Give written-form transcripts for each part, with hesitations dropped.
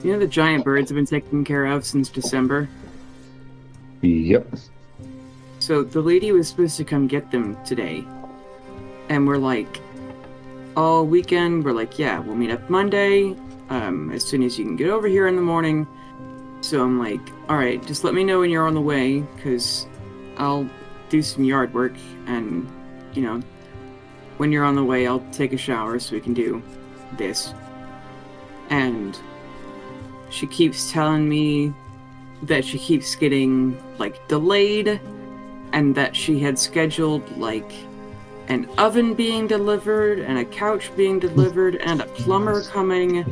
You know the giant birds have been taken care of since December? Yep. So the lady was supposed to come get them today. And we're like, all weekend, we're like, yeah, we'll meet up Monday, as soon as you can get over here in the morning. So I'm like, all right, just let me know when you're on the way, because I'll do some yard work, and, you know, when you're on the way, I'll take a shower so we can do this. And she keeps telling me that she keeps getting, like, delayed, and that she had scheduled, like, an oven being delivered, and a couch being delivered, and a plumber coming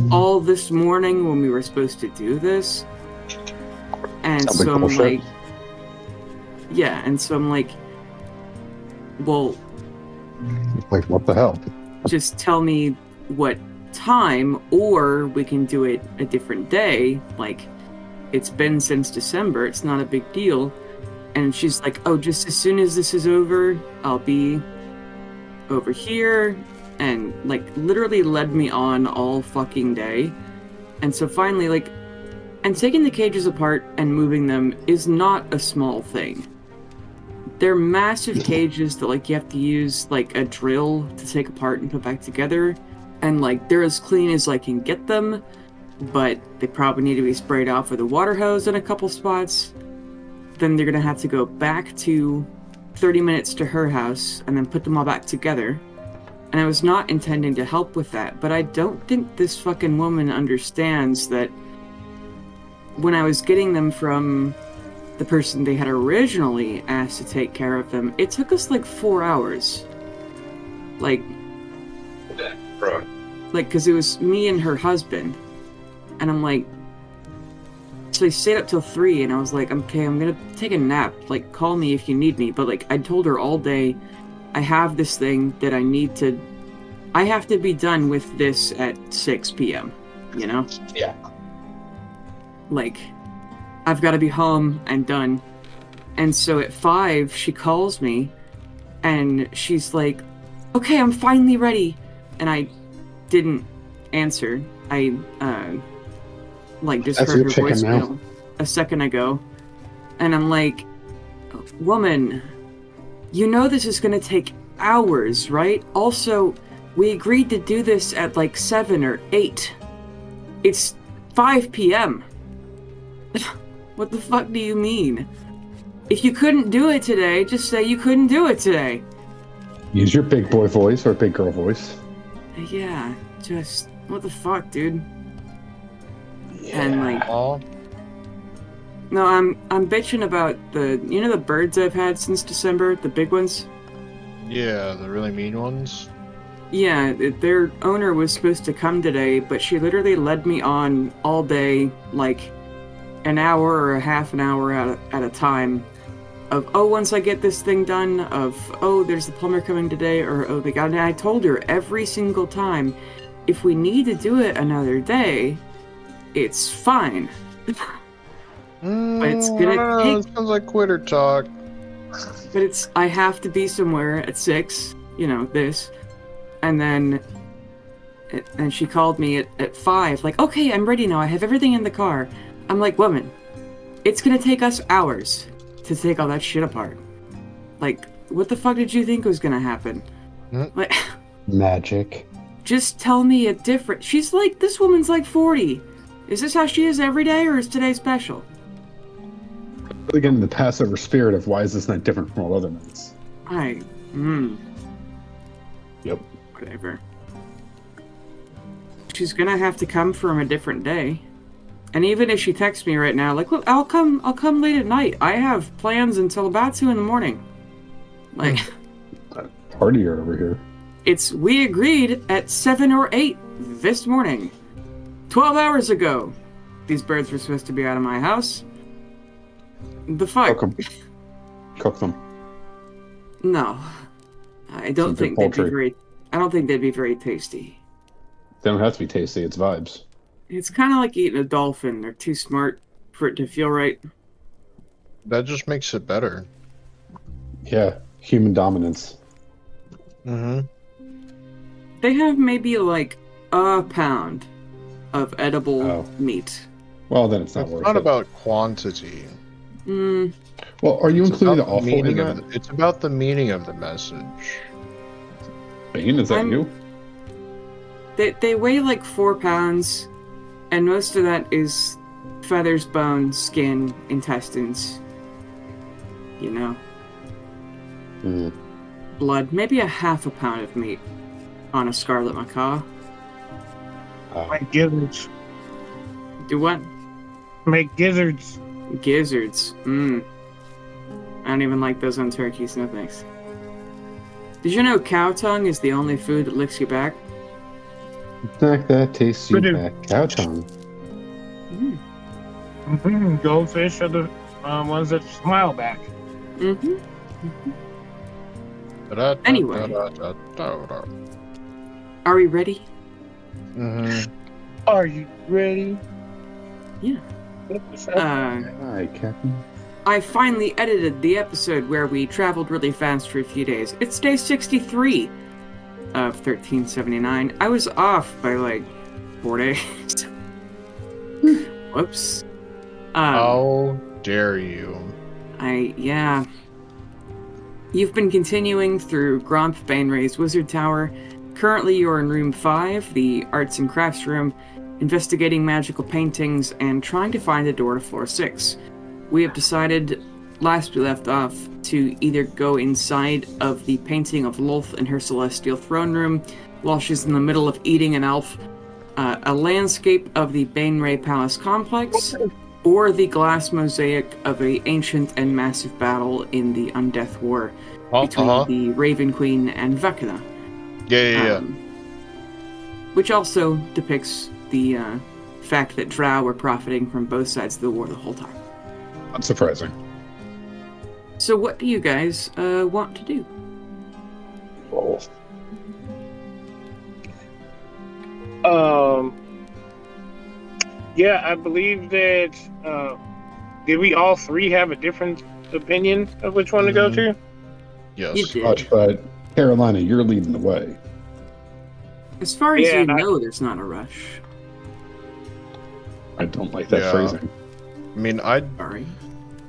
all this morning when we were supposed to do this. And Sounds so like I'm bullshit. like, yeah, and so I'm like, well, Like, what the hell? just tell me what time, or we can do it a different day. Like, it's been since December, it's not a big deal. And she's like, oh, just as soon as this is over, I'll be over here. And, like, literally led me on all fucking day. And so finally, like, and taking the cages apart and moving them is not a small thing. They're massive cages that, like, you have to use, like, a drill to take apart and put back together. And, like, they're as clean as I can get them, but they probably need to be sprayed off with a water hose in a couple spots. Then they're gonna have to go back to 30 minutes to her house and then put them all back together. And I was not intending to help with that, but I don't think this fucking woman understands that when I was getting them from the person they had originally asked to take care of them, it took us like 4 hours. Like, because it was me and her husband. And I'm like, so they stayed up till 3, and I was like, okay, I'm gonna take a nap. Like, call me if you need me. But, like, I told her all day, I have this thing that I have to be done with this at 6 p.m., you know? Yeah. Like, I've got to be home and done. And so at 5, she calls me, and she's like, okay, I'm finally ready. And I didn't answer. I, just That's heard your her chicken voicemail now. a second ago. And I'm like, woman, you know this is going to take hours, right? Also, we agreed to do this at like 7 or 8. It's 5 p.m. What the fuck do you mean? If you couldn't do it today, just say you couldn't do it today. Use your big boy voice or big girl voice. Yeah, just, what the fuck, dude? Yeah. And like, Oh, no, I'm bitching about the birds I've had since December, the big ones? yeah, the really mean ones. Yeah, their owner was supposed to come today, but she literally led me on all day, like an hour or a half an hour at a time of, oh, once I get this thing done, of, oh, there's the plumber coming today, or, oh, they got it. And I told her every single time, if we need to do it another day, it's fine. But it's gonna take... It sounds like quitter talk. But I have to be somewhere at 6, this. And then, and she called me at 5, like, okay, I'm ready now, I have everything in the car. I'm like, woman, it's gonna take us hours to take all that shit apart. Like, what the fuck did you think was gonna happen? Like, Magic. just tell me a different... She's like, this woman's like 40. Is this how she is every day, or is today special? Again, the Passover spirit of why is this not different from all other nights? Yep. Whatever. She's gonna have to come from a different day. And even if she texts me right now, like, look, I'll come late at night. I have plans until about 2 in the morning. Like, Partier over here. we agreed at 7 or 8 this morning. 12 hours ago. These birds were supposed to be out of my house. The fuck? Cook them. Cook them. No. I don't think they'd be very... I don't think they'd be very tasty. They don't have to be tasty, it's vibes. It's kind of like eating a dolphin. They're too smart for it to feel right. That just makes it better. Yeah, human dominance. Mm-hmm. They have maybe like a pound of edible Oh. meat. Well, then it's not It's worth not it. about quantity. Mm, Well, are you It's including the about awful in meaning that? it's about the meaning of the message. Bane, is that I'm- you? they weigh like 4 pounds, and most of that is feathers, bones, skin, intestines. You know, Mm. blood. Maybe a half a pound of meat on a scarlet macaw. Make gizzards. Do what? Make gizzards. Gizzards. Mmm. I don't even like those on turkeys, no thanks. Did you know cow tongue is the only food that licks you back? Snack that tastes you Pretty- back. Cow tongue. Mm. Goldfish are the ones that smile back. Mm-hmm. Anyway. Are we ready? Are you ready? Yeah. Hi, Captain. I finally edited the episode where we traveled really fast for a few days. It's day 63 of 1379. I was off by like 4 days. Whoops. How dare you? Yeah. You've been continuing through Gromp Bainray's Wizard Tower. Currently, you're in Room 5, the Arts and Crafts Room, investigating magical paintings and trying to find a door to Floor 6. We have decided, last we left off, to either go inside of the painting of Lolth in her Celestial Throne Room while she's in the middle of eating an elf, a landscape of the Bainray Palace complex, or the glass mosaic of an ancient and massive battle in the Undeath War between the Raven Queen and Vecna. Yeah. Which also depicts the fact that Drow were profiting from both sides of the war the whole time. Not surprising. So what do you guys want to do? Oh. Yeah, I believe that. Did we all three have a different opinion of which one to go to? You Yes. did. Much, but Carolina, you're leading the way. As far as Yeah, you and know, there's not a rush. I don't like that Yeah. phrasing. I mean, Sorry.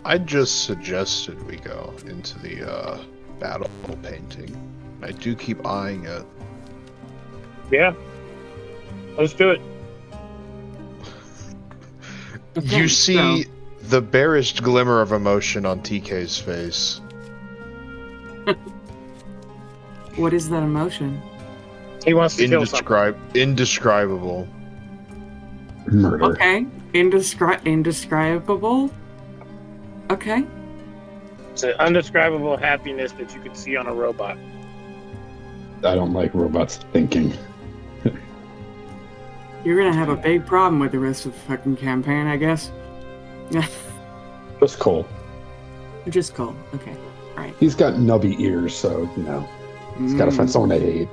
I just suggested we go into the battle painting. I do keep eyeing it. Yeah. Let's do it. Okay, You see the barest glimmer of emotion on TK's face. What is that emotion? He wants to kill something. Indescribable. Murder. Okay. Indescribable? Okay. It's an undescribable happiness that you could see on a robot. I don't like robots thinking. You're gonna have a big problem with the rest of the fucking campaign, I guess. Yeah. Just Cole. Just cool. Okay. Alright. He's got nubby ears, so, you know, he's got to find someone to hate.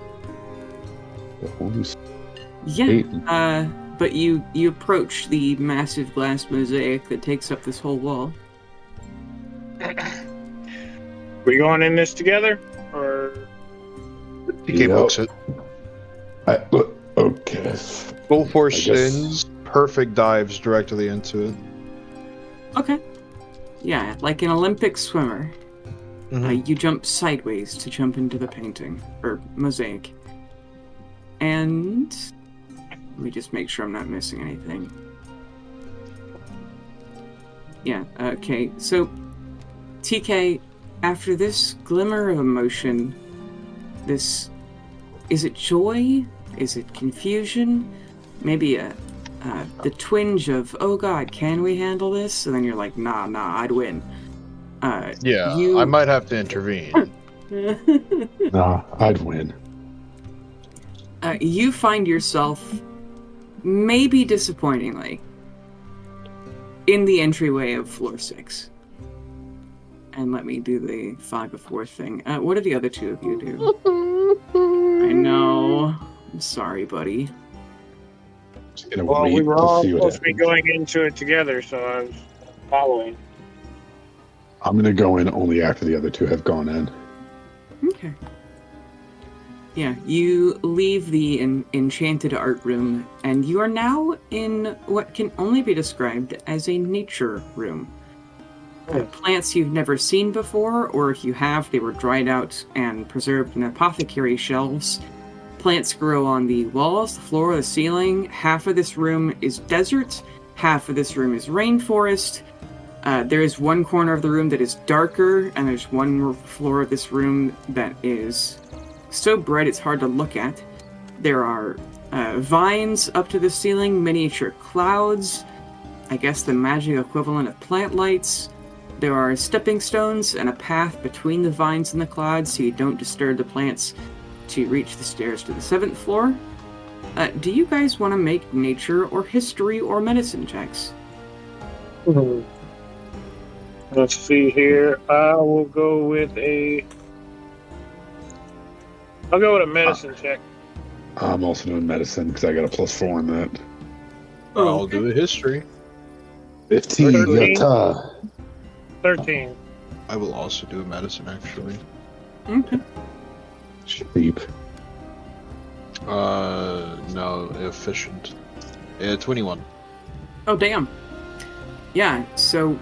Yeah. But you approach the massive glass mosaic that takes up this whole wall. We going in this together, or TK books it. Okay. Full force I guess- spins, perfect dives directly into it. Okay. Yeah, like an Olympic swimmer. Mhm. You jump sideways to jump into the painting, or mosaic. And let me just make sure I'm not missing anything. Yeah, okay. So, TK, after this glimmer of emotion, is it joy? Is it confusion? Maybe the twinge of, oh god, can we handle this? And then you're like, nah, I'd win. Yeah, I might have to intervene. Nah, I'd win. You find yourself, maybe disappointingly, in the entryway of floor 6. And let me do the fog of war thing. What do the other two of you do? I know. I'm sorry, buddy. Just gonna well, wait we were to all see what supposed to be happens. going into it together, so I was following. I'm gonna go in only after the other two have gone in. Okay. Yeah, you leave the enchanted art room, and you are now in what can only be described as a nature room. Plants you've never seen before, or if you have, they were dried out and preserved in apothecary shelves. Plants grow on the walls, the floor, the ceiling. Half of this room is desert, half of this room is rainforest. There is one corner of the room that is darker, and there's one floor of this room that is so bright it's hard to look at. There are vines up to the ceiling, miniature clouds, I guess the magic equivalent of plant lights. There are stepping stones and a path between the vines and the clouds so you don't disturb the plants to reach the stairs to the 7th floor. Do you guys want to make nature or history or medicine checks? Let's see here. I'll go with a medicine check. I'm also doing medicine because I got a +4 in that. I'll do a history. 15. 13. Yatta. 13. I will also do a medicine, actually. Okay. Cheap. No, efficient. 21. Oh, damn. Yeah, so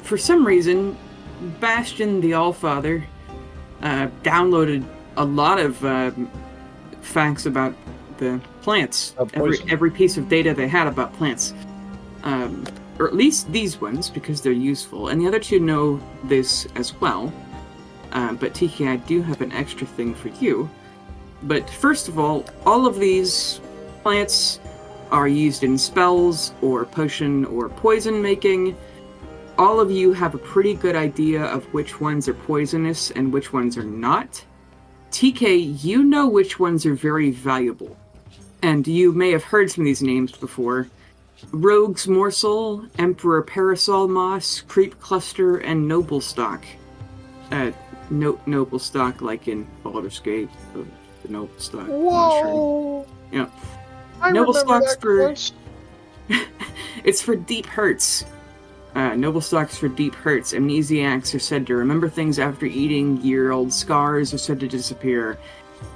for some reason, Bastion the Allfather downloaded a lot of facts about the plants. Every piece of data they had about plants. Or at least these ones, because they're useful. And the other two know this as well. But TK, I do have an extra thing for you. But first of all of these plants are used in spells or potion or poison making. All of you have a pretty good idea of which ones are poisonous and which ones are not. TK, you know which ones are very valuable. And you may have heard some of these names before. Rogue's Morsel, Emperor Parasol Moss, Creep Cluster, and Noble Stock. Noble Stock, like in Baldur's Gate, the Noble Stock. Whoa! Yeah. I Noble remember Stock's that for... quest. It's for deep hurts. Noble Stock's for deep hurts. Amnesiacs are said to remember things after eating. Year-old scars are said to disappear.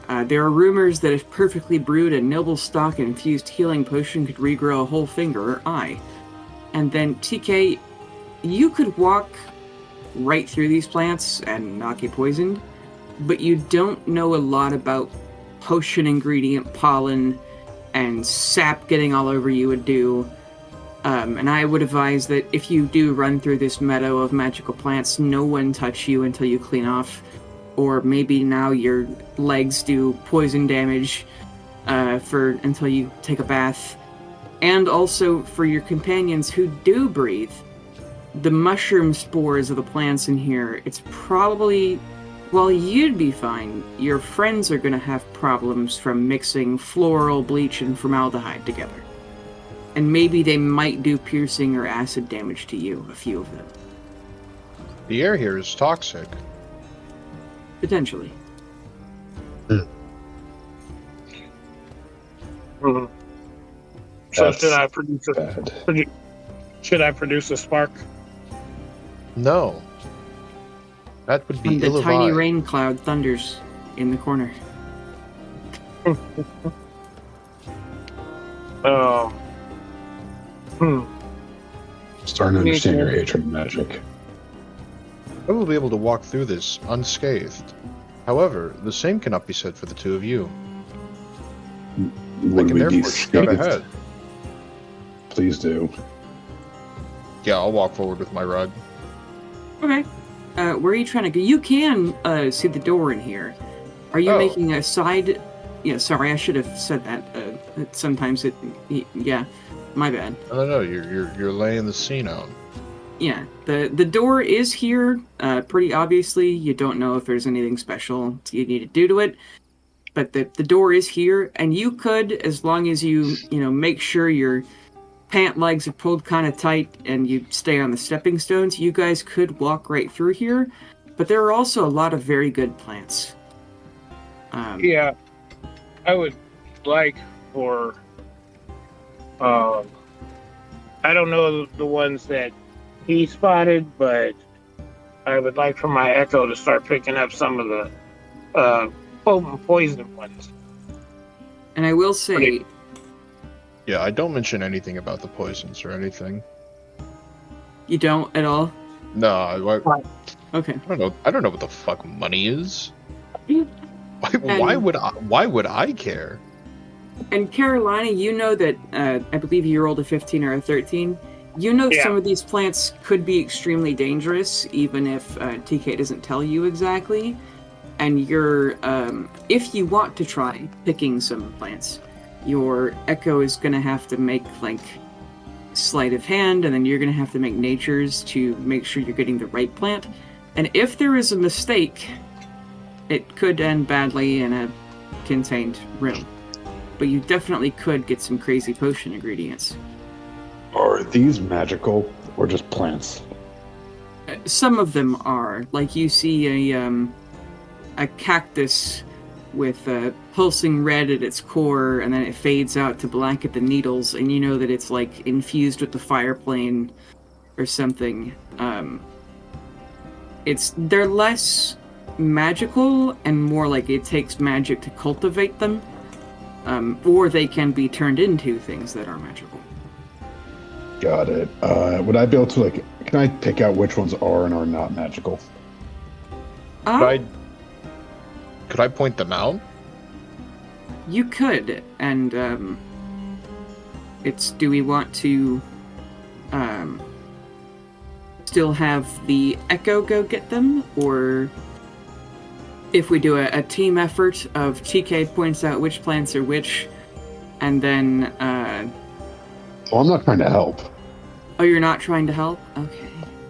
There are rumors that if perfectly brewed, a Noble Stock infused healing potion could regrow a whole finger or eye. And then, TK, you could walk right through these plants and not get poisoned, but you don't know a lot about potion ingredient pollen and sap getting all over you would do. And I would advise that if you do run through this meadow of magical plants, no one touch you until you clean off. Or maybe now your legs do poison damage until you take a bath. And also for your companions who do breathe, the mushroom spores of the plants in here, it's probably, while you'd be fine, your friends are going to have problems from mixing floral, bleach, and formaldehyde together. And maybe they might do piercing or acid damage to you, a few of them. The air here is toxic. Potentially. Mm-hmm. So That's should I produce a spark? No. That would be And the ill tiny advised. rain cloud thunders in the corner. Starting to understand your hatred of magic. I will be able to walk through this unscathed. However, the same cannot be said for the two of you. I Would can we be therefore scout scathed? ahead. Please do. Yeah, I'll walk forward with my rug. Okay. Where are you trying to go? You can see the door in here. Are you making a side... Yeah, sorry, I should have said that. Sometimes it... Yeah, my bad. No, you're laying the scene out. Yeah, the door is here, pretty obviously. You don't know if there's anything special you need to do to it. But the door is here, and you could, as long as you make sure your pant legs are pulled kind of tight and you stay on the stepping stones, you guys could walk right through here. But there are also a lot of very good plants. Yeah, I would like for... I don't know the ones that he spotted, but I would like for my Echo to start picking up some of the poison ones. And I will say, Yeah, I don't mention anything about the poisons or anything. you don't at all? No, I Okay. don't know. I don't know what the fuck money is. And- Why would I care? And Carolina, you know that, I believe you rolled a 15 or a 13. You know Yeah. some of these plants could be extremely dangerous, even if TK doesn't tell you exactly. And you're, if you want to try picking some plants, your Echo is going to have to make, like, sleight of hand, and then you're going to have to make natures to make sure you're getting the right plant. And if there is a mistake, it could end badly in a contained room. But you definitely could get some crazy potion ingredients. Are these magical or just plants? Some of them are. Like you see a cactus with pulsing red at its core, and then it fades out to black at the needles, and you know that it's like infused with the fire plane or something. They're less magical and more like it takes magic to cultivate them, or they can be turned into things that are magical. Got it. Would I be able to, can I pick out which ones are and are not magical? Could I point them out? You could, and do we want to still have the Echo go get them, or if we do a team effort of TK points out which plants are which, and then Well, I'm not trying to help. oh, you're not trying to help? Okay.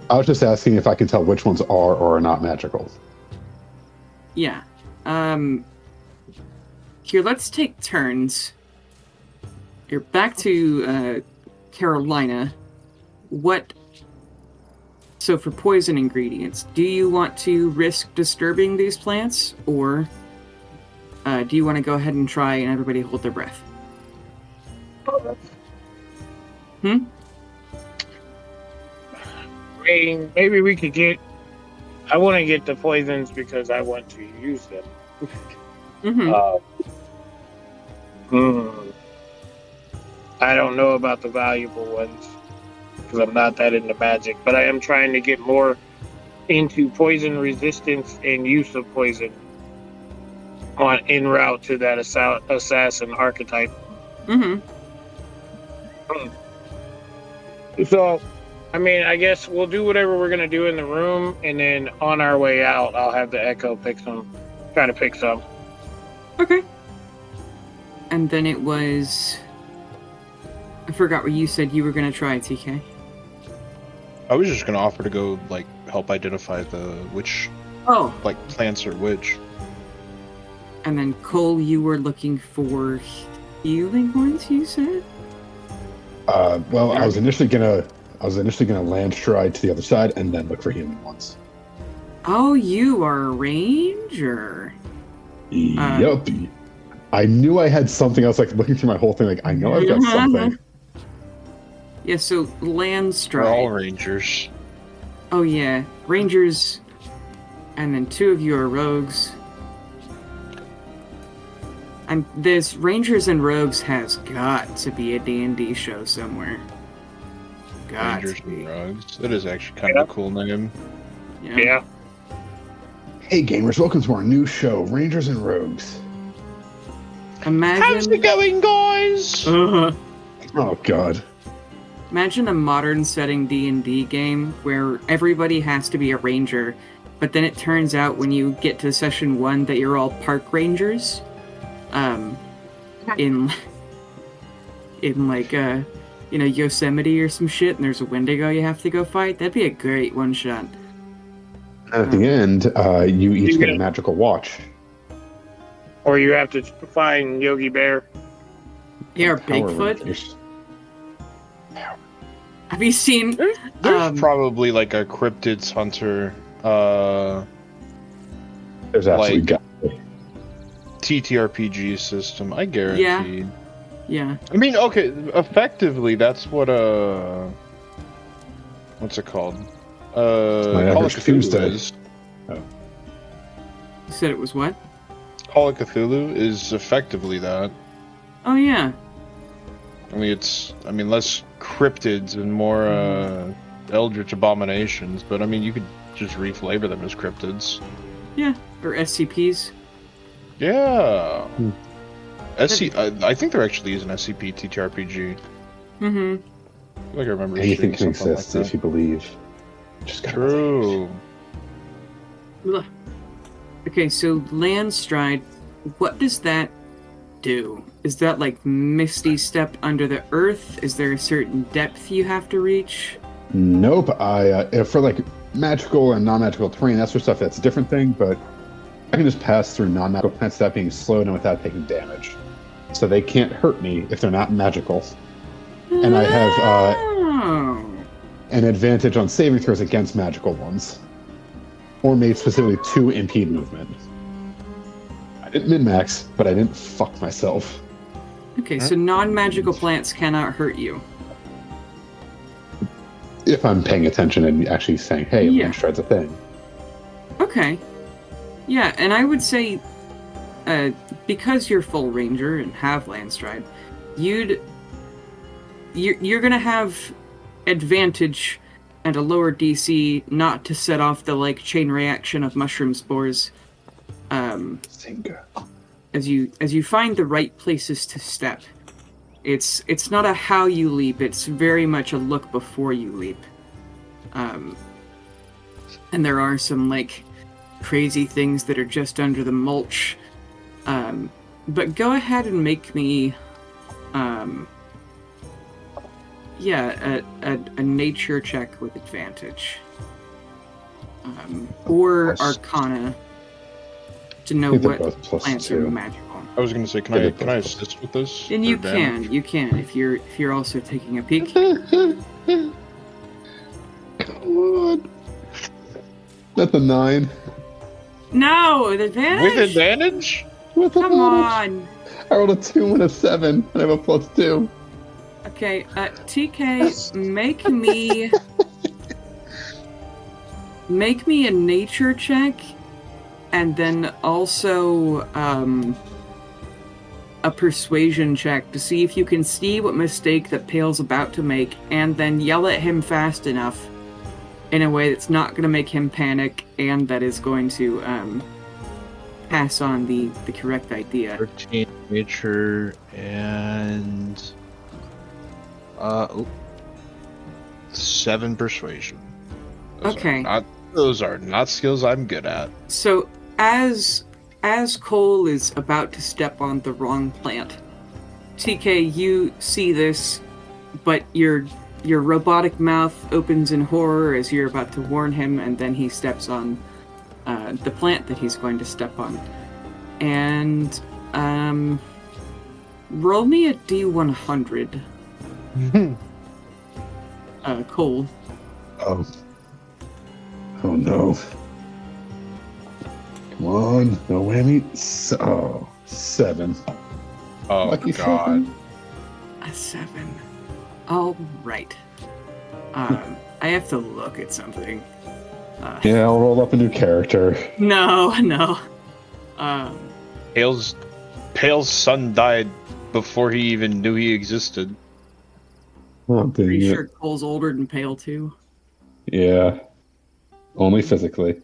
I was just asking if I can tell which ones are or are not magical. Yeah. Here, let's take turns. You're back to Carolina. So for poison ingredients, do you want to risk disturbing these plants, or do you want to go ahead and try and everybody hold their breath? I mean, maybe we could get. I want to get the poisons because I want to use them. I don't know about the valuable ones because I'm not that into magic, but I am trying to get more into poison resistance and use of poison en route to that assassin archetype. So, I mean, I guess we'll do whatever we're gonna do in the room, and then on our way out, I'll have the Echo try to pick some. Okay. And then it was... I forgot what you said you were going to try, TK. I was just gonna offer to go help identify which plants are which. And then Cole, you were looking for healing ones, you said? Well, I was initially gonna land stride to the other side and then look for healing ones. Oh, you are a ranger. Yup. I knew I had something else. Looking through my whole thing, I know I've got something. Yeah, so land We're stride. all rangers. Oh yeah, rangers, and then 2 of you are rogues. And this Rangers and Rogues has got to be a D&D show somewhere. Rangers and Rogues. It is actually kind of a cool name. Yeah. Hey gamers, welcome to our new show, Rangers and Rogues. Imagine... How's it going, guys? Oh god. Imagine a modern setting D&D game where everybody has to be a ranger, but then it turns out when you get to session 1 that you're all park rangers. In Yosemite or some shit, and there's a Wendigo you have to go fight. That'd be a great one shot. And at the end, you each get a magical watch. Or you have to find Yogi Bear. Yeah, or Power Bigfoot. Rangers. Have you seen? There's probably a cryptids hunter. There's absolutely got TTRPG system. I guarantee. Yeah. I mean, okay, effectively, that's what what's it called? my Call of average Cthulhu Tuesday. is. You said it was what? Call of Cthulhu is effectively that. Oh yeah. I mean, it's less cryptids and more eldritch abominations, but I mean, you could just reflavor them as cryptids. Yeah. Or SCPs. Yeah. I think there actually is an SCP TTRPG. Mm-hmm. I feel like I remember Anything seeing can something exist like if you believe. Just gotta True. Ugh. Okay, so Landstride, what does that do? Is that like Misty Step under the earth? Is there a certain depth you have to reach? Nope. If for like magical and non-magical terrain, that sort of stuff, that's a different thing. But I can just pass through non-magical plants without being slowed and without taking damage. So they can't hurt me if they're not magical. And I have Oh. an advantage on saving throws against magical ones, or made specifically to impede movement. I didn't min-max, but I didn't fuck myself. Okay, so non-magical plants cannot hurt you. If I'm paying attention and actually saying, hey, Yeah. Landstride's a thing. Okay. Yeah, and I would say, because you're full ranger and have Landstride, you're gonna have advantage and a lower DC not to set off the like chain reaction of mushroom spores. Zinga. As you find the right places to step. It's not a how you leap, it's very much a look before you leap. And there are some like crazy things that are just under the mulch. But go ahead and make me a nature check with advantage. Or Arcana to know I think they're what both plus plants are 2. magical. I was gonna say, can I assist with this? And for you advantage? can if you're also taking a peek. Come on. That's a 9. No, with advantage. With advantage? With Come advantage. on. I rolled a 2 and a 7, and I have a plus 2. Okay, TK, make me a nature check, and then also a persuasion check to see if you can see what mistake that Pale's about to make, and then yell at him fast enough in a way that's not going to make him panic, and that is going to pass on the correct idea. 13 nature and 7 persuasion. Okay. Those are not skills I'm good at. So as Cole is about to step on the wrong plant, TK, you see this, but your robotic mouth opens in horror as you're about to warn him, and then he steps on the plant that he's going to step on. And roll me a D100. Cole. Oh no. Come on, no whammy. 7. Oh Lucky god. 7. A 7. All right. I have to look at something. Yeah, I'll roll up a new character. No. Pale's son died before he even knew he existed. Oh, dang Pretty it. sure Cole's older than Pale too. Yeah. Only physically.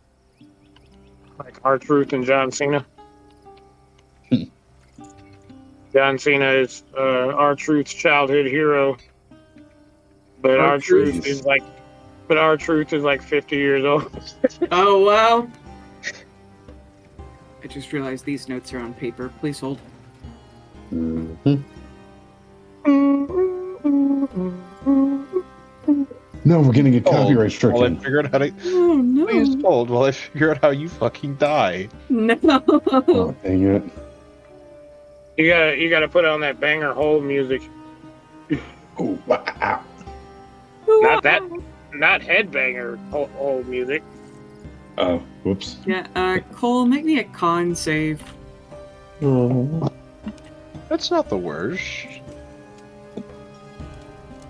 Like R-Truth and John Cena. John Cena is R-Truth's childhood hero, but R-Truth is like 50 years old. Oh wow! I just realized these notes are on paper. Please hold. Mhm. No, we're gonna get copyright While I stricken. figure out how to. Oh no! Please hold while I figure out how you fucking die. No! Oh, dang it. You gotta put on that banger hole music. Oh, wow. Not headbanger hole music. Oh, whoops. Yeah, Cole, make me a con save. Oh. That's not the worst.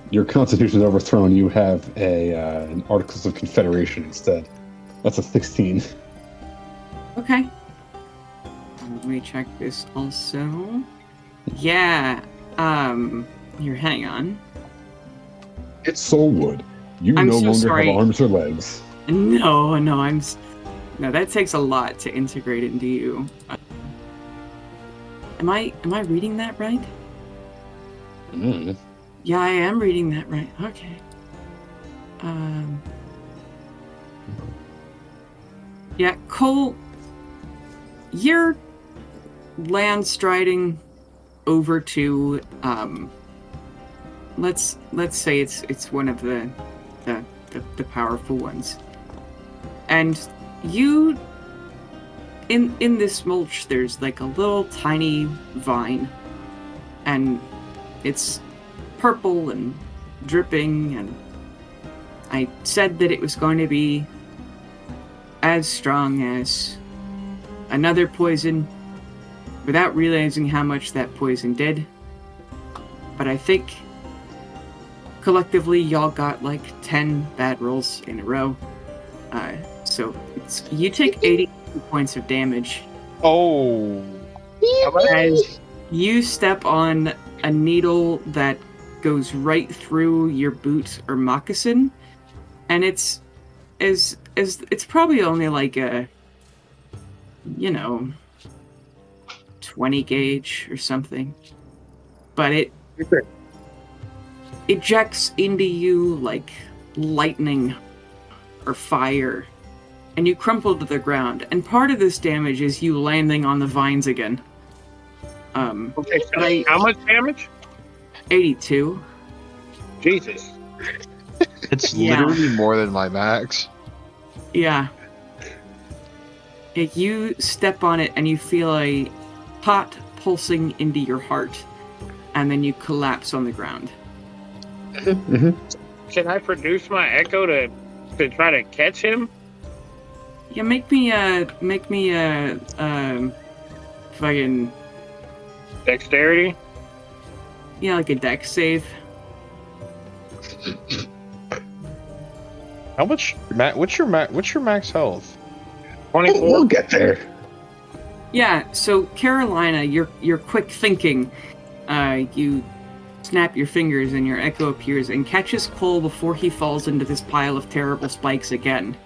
Your constitution's overthrown. You have an Articles of Confederation instead. That's a 16. Okay. let me check this also. Yeah. Here, hang on. It's Soulwood. You I'm no so longer sorry. have arms or legs. No, no, that takes a lot to integrate into you. Am I reading that right? Mm. Yeah, I am reading that right. Okay. Yeah, Cole, you're land striding over to let's say it's one of the powerful ones. And you in this mulch there's like a little tiny vine, and it's purple and dripping, and I said that it was going to be as strong as another poison without realizing how much that poison did. But I think collectively y'all got like 10 bad rolls in a row. So you take 82 points of damage Oh. as you step on a needle that goes right through your boot or moccasin, and it's probably only like a 20 gauge or something, but it ejects into you like lightning or fire, and you crumple to the ground. And part of this damage is you landing on the vines again. Okay, so how much damage? 82. Jesus. It's Yeah. literally more than my max. Yeah. You step on it and you feel a hot pulsing into your heart, and then you collapse on the ground. Can I produce my echo to try to catch him? Yeah, make me a fucking, Dexterity? yeah, like a dex save. How much? What's your max health? 24. We'll get there. Yeah, so Carolina, you're quick thinking. You snap your fingers and your echo appears and catches Cole before he falls into this pile of terrible spikes again.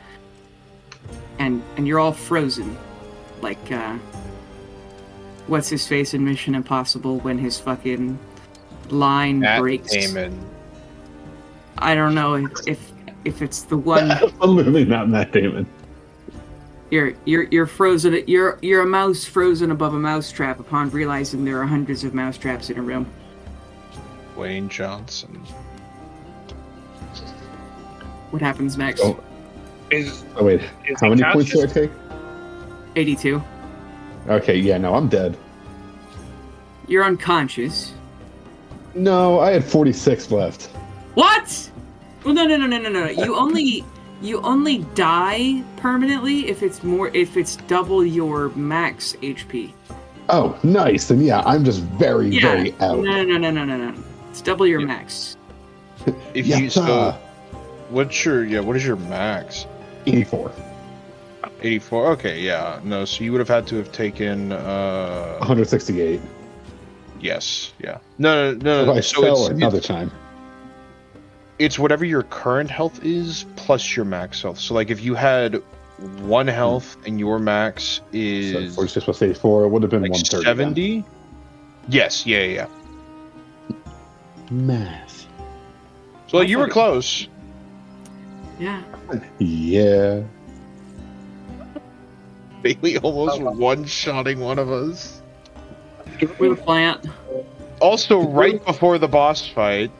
And you're all frozen. Like, what's his face in Mission Impossible when his fucking line Matt breaks? Damon. I don't know if it's the one. I'm literally not Matt Damon. You're frozen. You're a mouse frozen above a mousetrap upon realizing there are hundreds of mousetraps in a room. Wayne Johnson. What happens next? Oh, Is wait. is How he many points do I conscious? take? 82. Okay, yeah, no, I'm dead. You're unconscious. No, I had 46 left. What? Well, no. You only die permanently if it's double your max HP. Oh, nice. Then yeah, I'm just very, very out. No. It's double your max. If Yeah, you so, what is your max? 84. 84. Okay, yeah. No, so you would have had to have taken 168. Yes, yeah. No. If I So fell another time. it's whatever your current health is plus your max health. So like if you had 1 health and your max So is 46 plus 84, it would have been like 130. 70. Yes, yeah. Then. Math. So like, you were close. Yeah. Yeah. Bailey almost one-shotting one of us. With a plant. Also, right before the boss fight.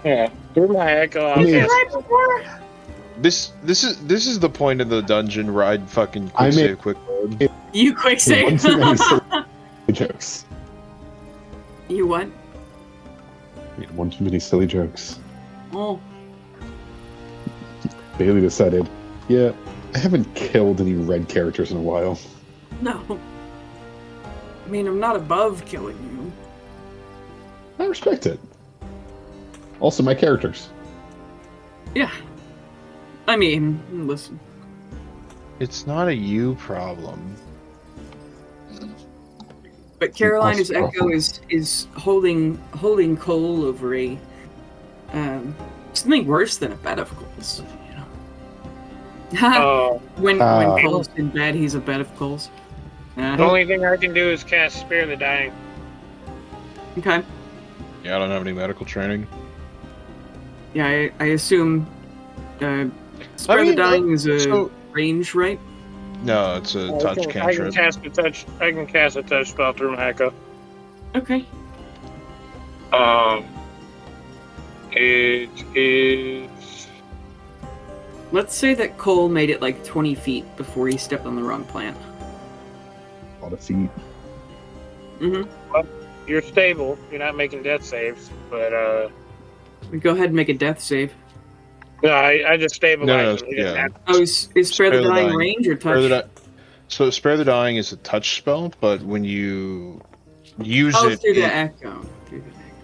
Yeah. Through my echo, I'll mean- cast. This is the point of the dungeon where I'd fucking quick I mean- save quick load. You quick save. One too many silly jokes. You what? One too many silly jokes. Oh. Bailey decided, yeah, I haven't killed any red characters in a while. No. I mean, I'm not above killing you. I respect it. Also, my characters. Yeah. I mean, listen. It's not a you problem. But Carolina's Awesome. echo is holding Cole over a something worse than a bed of coals. You know? When Cole's in bed, he's a bed of coals. The only thing I can do is cast Spare the Dying. Okay. Yeah, I don't have any medical training. Yeah, I assume Spare the Dying is a range, right? No, it's a touch cantrip. I can cast a touch spell through my echo. Okay. It is. Let's say that Cole made it like 20 feet before he stepped on the wrong plant. A lot of feet. Mm-hmm. Well, you're stable. You're not making death saves, but Go ahead and make a death save. no, I just stabilized him. He didn't have- Oh, is Spare the Dying range or touch? So Spare the Dying is a touch spell, but when you use it... through the echo.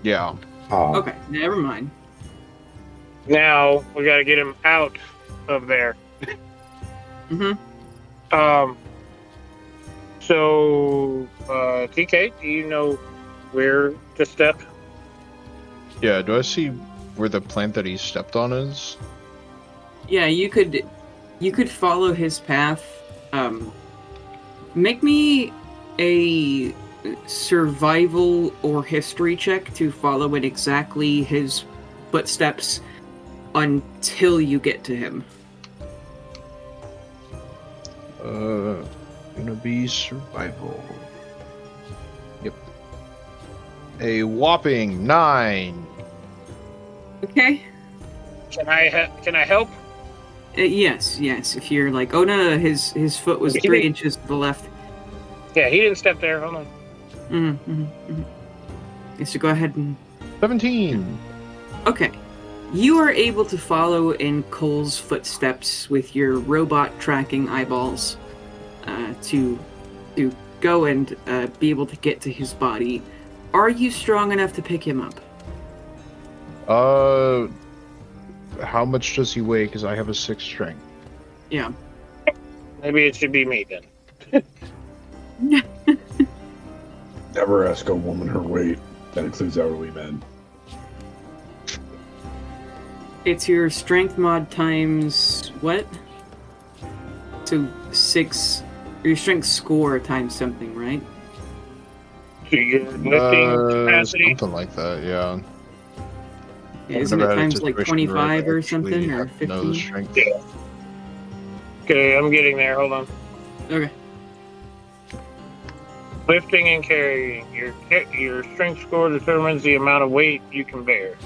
Yeah. Okay, never mind. Now we got to get him out of there. Mm-hmm. So, TK, do you know where to step? Yeah, do I see where the plant that he stepped on is? Yeah, you could follow his path. Make me a survival or history check to follow in exactly his footsteps until you get to him. Gonna be survival. Yep. A whopping 9. Okay. Can I help? Yes. If you're like, oh no, his foot was 3 inches to the left. Yeah, he didn't step there. Hold on. So go ahead and 17. Okay. You are able to follow in Cole's footsteps with your robot tracking eyeballs to go and be able to get to his body. Are you strong enough to pick him up? How much does he weigh? Because I have a 6 strength. Yeah. Maybe it should be me then. Never ask a woman her weight. That includes elderly men. It's your strength mod times what? So 6. Your strength score times something, right? So your lifting capacity? Something like that, yeah. Isn't it times like 25 or something? Or 15? No, the strength. Yeah. Okay, I'm getting there. Hold on. Okay. Lifting and carrying. Your strength score determines the amount of weight you can bear.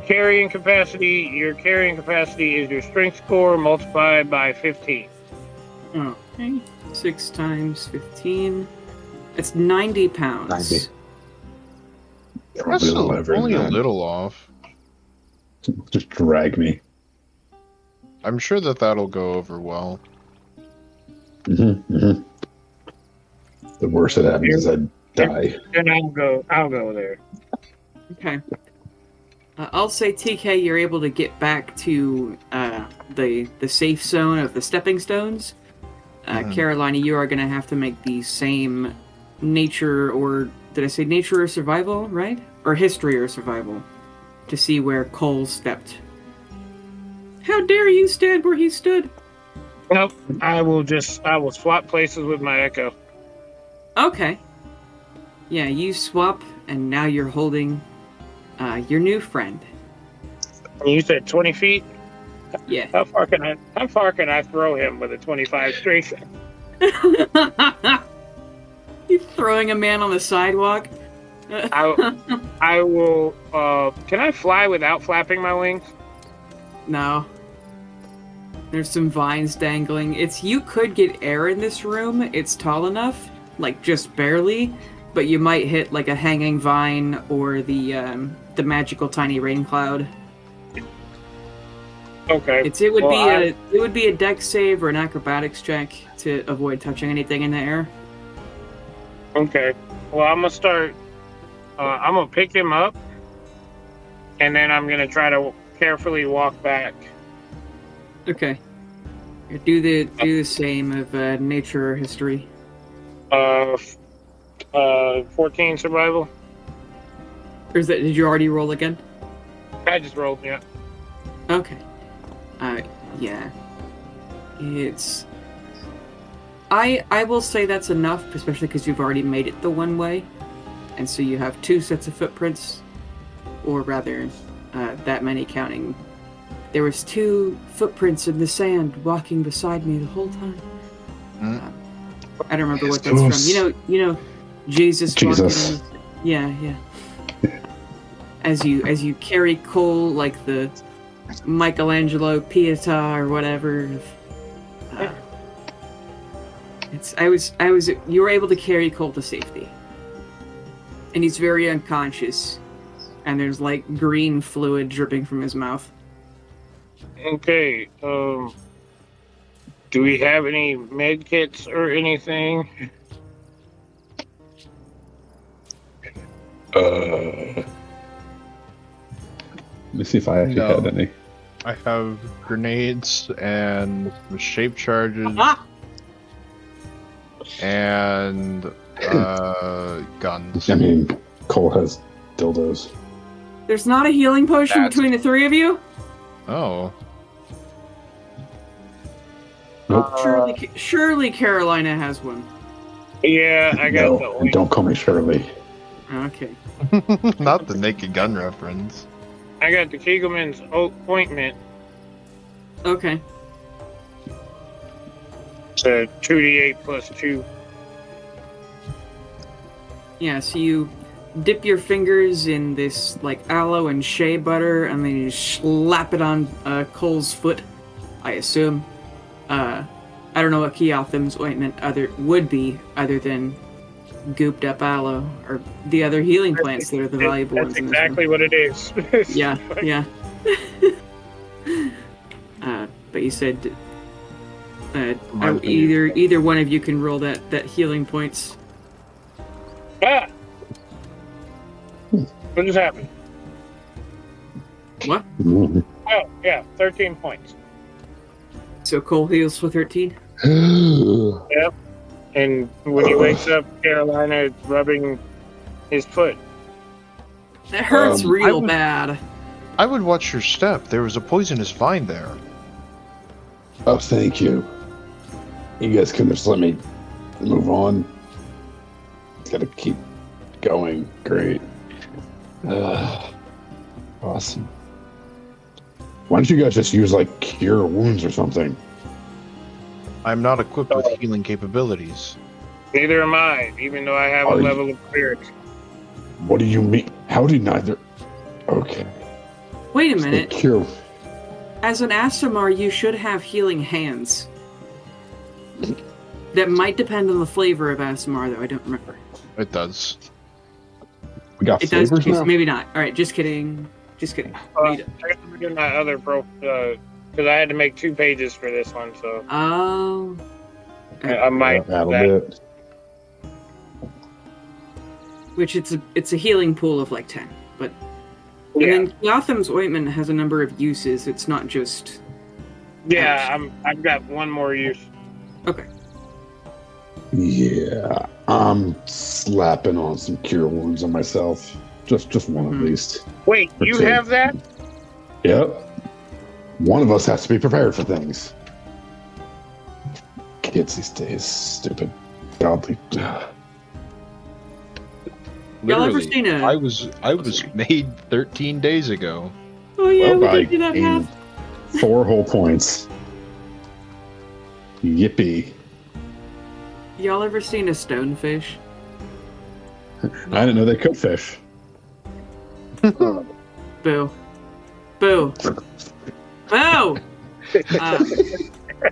Carrying capacity. Your carrying capacity is your strength score multiplied by 15. Okay. 6 times 15. That's 90 pounds. 90. That's only a little off. Just drag me. I'm sure that'll go over well. The worst that happens is I die. Then I'll go there. Okay. I'll say, TK, you're able to get back to the safe zone of the stepping stones. Carolina, you are going to have to make the same nature, or did I say nature or survival, right? Or history or survival, to see where Cole stepped. How dare you stand where he stood? Nope. I will swap places with my echo. Okay. Yeah, you swap, and now you're holding your new friend. You said 20 feet? Yeah. How far can I throw him with a 25 straight? You throwing a man on the sidewalk? I will. Can I fly without flapping my wings? No. There's some vines dangling. You could get air in this room. It's tall enough, like just barely, but you might hit like a hanging vine or the magical tiny rain cloud. Okay. It would be a dex save or an acrobatics check to avoid touching anything in the air. Okay. Well, I'm gonna start. I'm gonna pick him up, and then I'm gonna try to carefully walk back. Okay. Do the same of nature or history. 14 survival. Or is that, did you already roll again? I just rolled, yeah. Okay. Yeah. It's... I will say that's enough, especially because you've already made it the one way. And so you have 2 sets of footprints. Or rather, that many counting. There was 2 footprints in the sand walking beside me the whole time. I don't remember what that's from. You know, Jesus. Jesus. Walking. Yeah. As you carry coal like the Michelangelo Pietà or whatever. You were able to carry Cole to safety. And he's very unconscious. And there's like green fluid dripping from his mouth. Okay, do we have any med kits or anything? Let me see if I actually had any. I have grenades and shape charges and guns. I mean, Cole has dildos. There's not a healing potion between the 3 of you? Oh. Nope. Surely Carolina has one. Yeah, I got No, and don't call me Shirley. Okay. Not the Naked Gun reference. I got the Kegelman's ointment. Okay. It's a 2d8 plus 2. Yeah, so you dip your fingers in this like aloe and shea butter, and then you slap it on Cole's foot, I assume. I don't know what Keotham's ointment would be other than gooped up aloe or the other healing plants that are the valuable ones. That's exactly what it is. Yeah. But you said either one of you can roll that healing points. Ah! What just happened? What? Oh, yeah, 13 points. So Cole heals for 13? Yep. And when he wakes up, Carolina is rubbing his foot. That hurts real bad. I would watch your step. There was a poisonous vine there. Oh, thank you. You guys can just let me move on. Gotta keep going. Great. Awesome. Why don't you guys just use, like, cure wounds or something? I'm not equipped with healing capabilities. Neither am I, even though I have a level of spirit. What do you mean? How do neither? Okay. Wait a minute. Cure. As an Asimar, you should have healing hands. That might depend on the flavor of Asimar, though. I don't remember. It does. We got It does. flavors now? Maybe not. All right, just kidding. Just kidding. I got to do my other because I had to make 2 pages for this one, so Oh. I might. That'll do it. Which it's a healing pool of like 10, but Yeah, and then Gotham's ointment has a number of uses. It's not just I've got one more use. okay. Yeah, I'm slapping on some cure wounds on myself. Just one at least. Wait, Or you 2. have that? Yep. One of us has to be prepared for things. Kids these days, stupid. Godly. Y'all ever Literally, seen a- I was made 13 days ago. Oh yeah, Well, we I did do that gained math. 4 whole points. Yippee. Y'all ever seen a stonefish? I didn't know they could fish. Boo. Boo. Boo!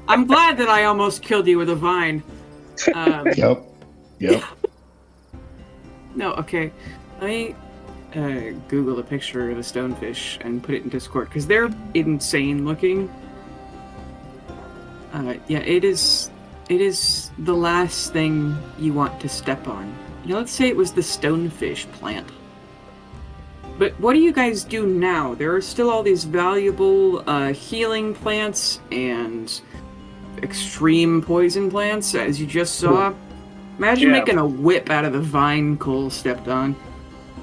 I'm glad that I almost killed you with a vine. Yep. No, okay. Let me Google a picture of a stonefish and put it in Discord, because they're insane looking. Yeah, it is the last thing you want to step on. Let's say it was the stonefish plant. But what do you guys do now? There are still all these valuable healing plants and extreme poison plants, as you just saw. Imagine Yeah. making a whip out of the vine Cole stepped on.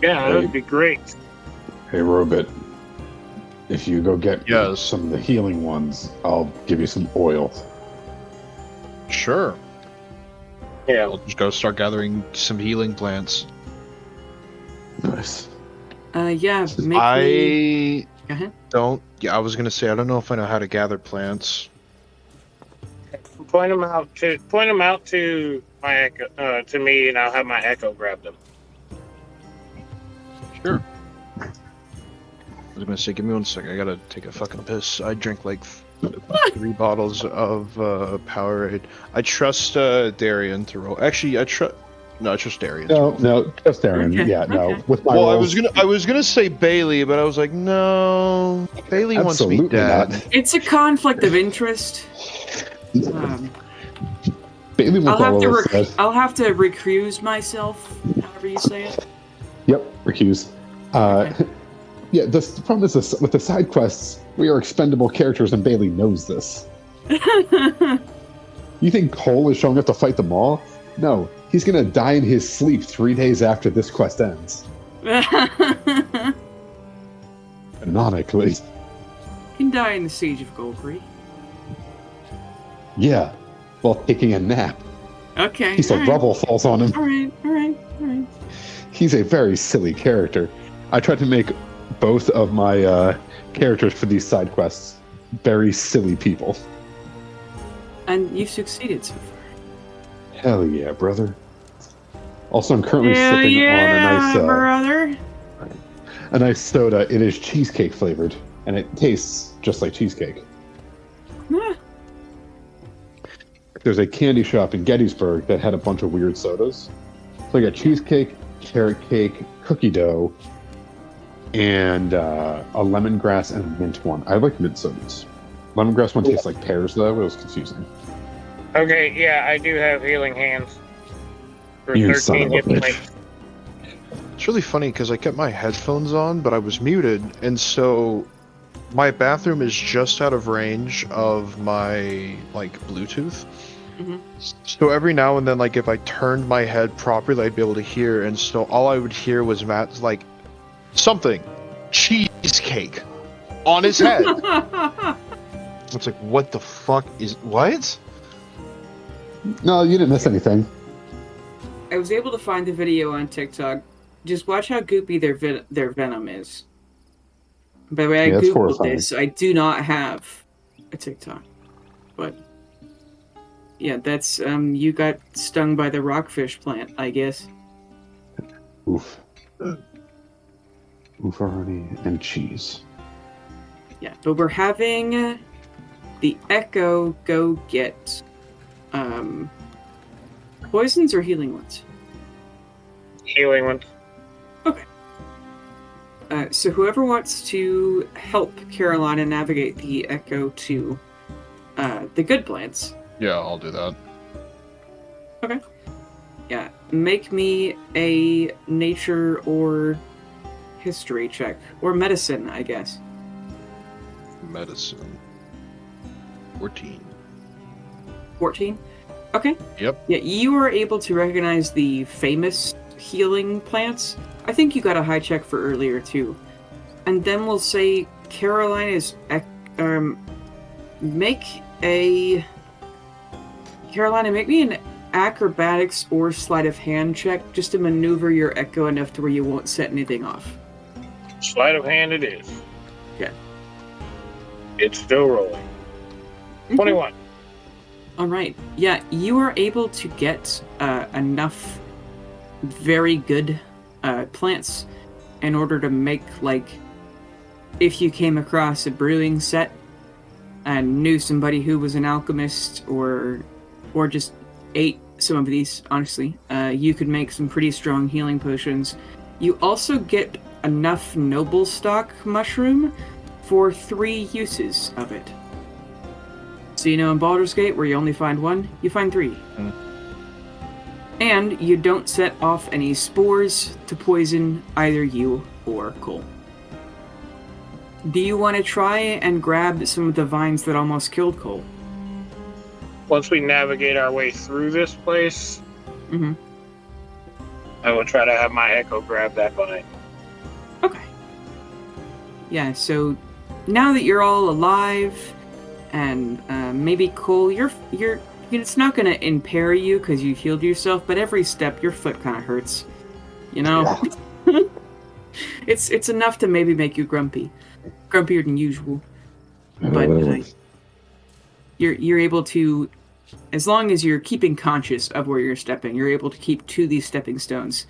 Yeah, that would be great. Hey, Robit, if you go get Yes. some of the healing ones, I'll give you some oil. Sure. Yeah. I'll just go start gathering some healing plants. Nice. Yeah, make me... Go ahead. I was gonna say, I don't know if I know how to gather plants. Point them out to my echo, to me, and I'll have my echo grab them. Sure. I was gonna say, give me 1 second. I gotta take a fucking piss. I drank like 3 bottles of Powerade. I trust Darian to roll. Actually, I trust Darian. No, just Aaron. Okay, Yeah, no. okay. With my Well, rolls, I was gonna say Bailey, but I was like, no. Bailey wants me absolutely dead. not. It's a conflict of interest. Bailey wants all of us dead. I'll have to recuse myself, however you say it. Yep, recuse. Yeah, the problem is this, with the side quests, we are expendable characters, and Bailey knows this. You think Cole is showing up to fight them all? No, he's gonna die in his sleep 3 days after this quest ends. Canonically. Can die in the Siege of Goldbury. Yeah, while taking a nap. Okay. Piece of alright. rubble falls on him. Alright. He's a very silly character. I tried to make both of my characters for these side quests very silly people. And you've succeeded so far. Hell yeah, brother. Also, I'm currently Hell sipping yeah, on brother. a nice soda. It is cheesecake flavored, and it tastes just like cheesecake. Ah, There's a candy shop in Gettysburg that had a bunch of weird sodas. So I got cheesecake, carrot cake, cookie dough, and a lemongrass and mint one. I like mint sodas. Lemongrass one tastes like pears, though. It was confusing. Okay, yeah, I do have healing hands. For You son 13 of a hit bitch. points. It's really funny because I kept my headphones on, but I was muted, and so my bathroom is just out of range of my Bluetooth. Mhm. So every now and then, if I turned my head properly, I'd be able to hear, and so all I would hear was Matt's something cheesecake on his head. It's like, what the fuck is what? No, you didn't miss anything. I was able to find the video on TikTok. Just watch how goopy their venom is. By the way, Yeah, I it's googled horrifying. this. I do not have a TikTok, but yeah, that's you got stung by the rockfish plant, I guess. Oof. Oofaroni and cheese. Yeah, but we're having the Echo go get poisons or healing ones. Healing ones. So whoever wants to help Carolina navigate the Echo to the good plants, Yeah, I'll do that. yeah, make me a nature or history check. Or medicine, I guess. Medicine. 14. 14? Okay. Yep. Yeah, you are able to recognize the famous healing plants. I think you got a high check for earlier, too. And then we'll say Carolina's... Carolina, make me an acrobatics or sleight of hand check just to maneuver your Echo enough to where you won't set anything off. Sleight of hand it is. Okay. It's still rolling. 21. All right. Yeah, you are able to get enough very good plants in order to make, if you came across a brewing set and knew somebody who was an alchemist or just ate some of these, honestly, you could make some pretty strong healing potions. You also get enough noble stock mushroom for 3 uses of it. So in Baldur's Gate, where you only find 1, you find 3. And you don't set off any spores to poison either you or Cole. Do you want to try and grab some of the vines that almost killed Cole? Once we navigate our way through this place, Mm-hmm. I will try to have my Echo grab that vine. Okay. Yeah, so now that you're all alive, and maybe Cole, it's not going to impair you because you healed yourself, but every step your foot kind of hurts. You know? Yeah. It's enough to maybe make you grumpy. Grumpier than usual. But you're able to, as long as you're keeping conscious of where you're stepping, you're able to keep to these stepping stones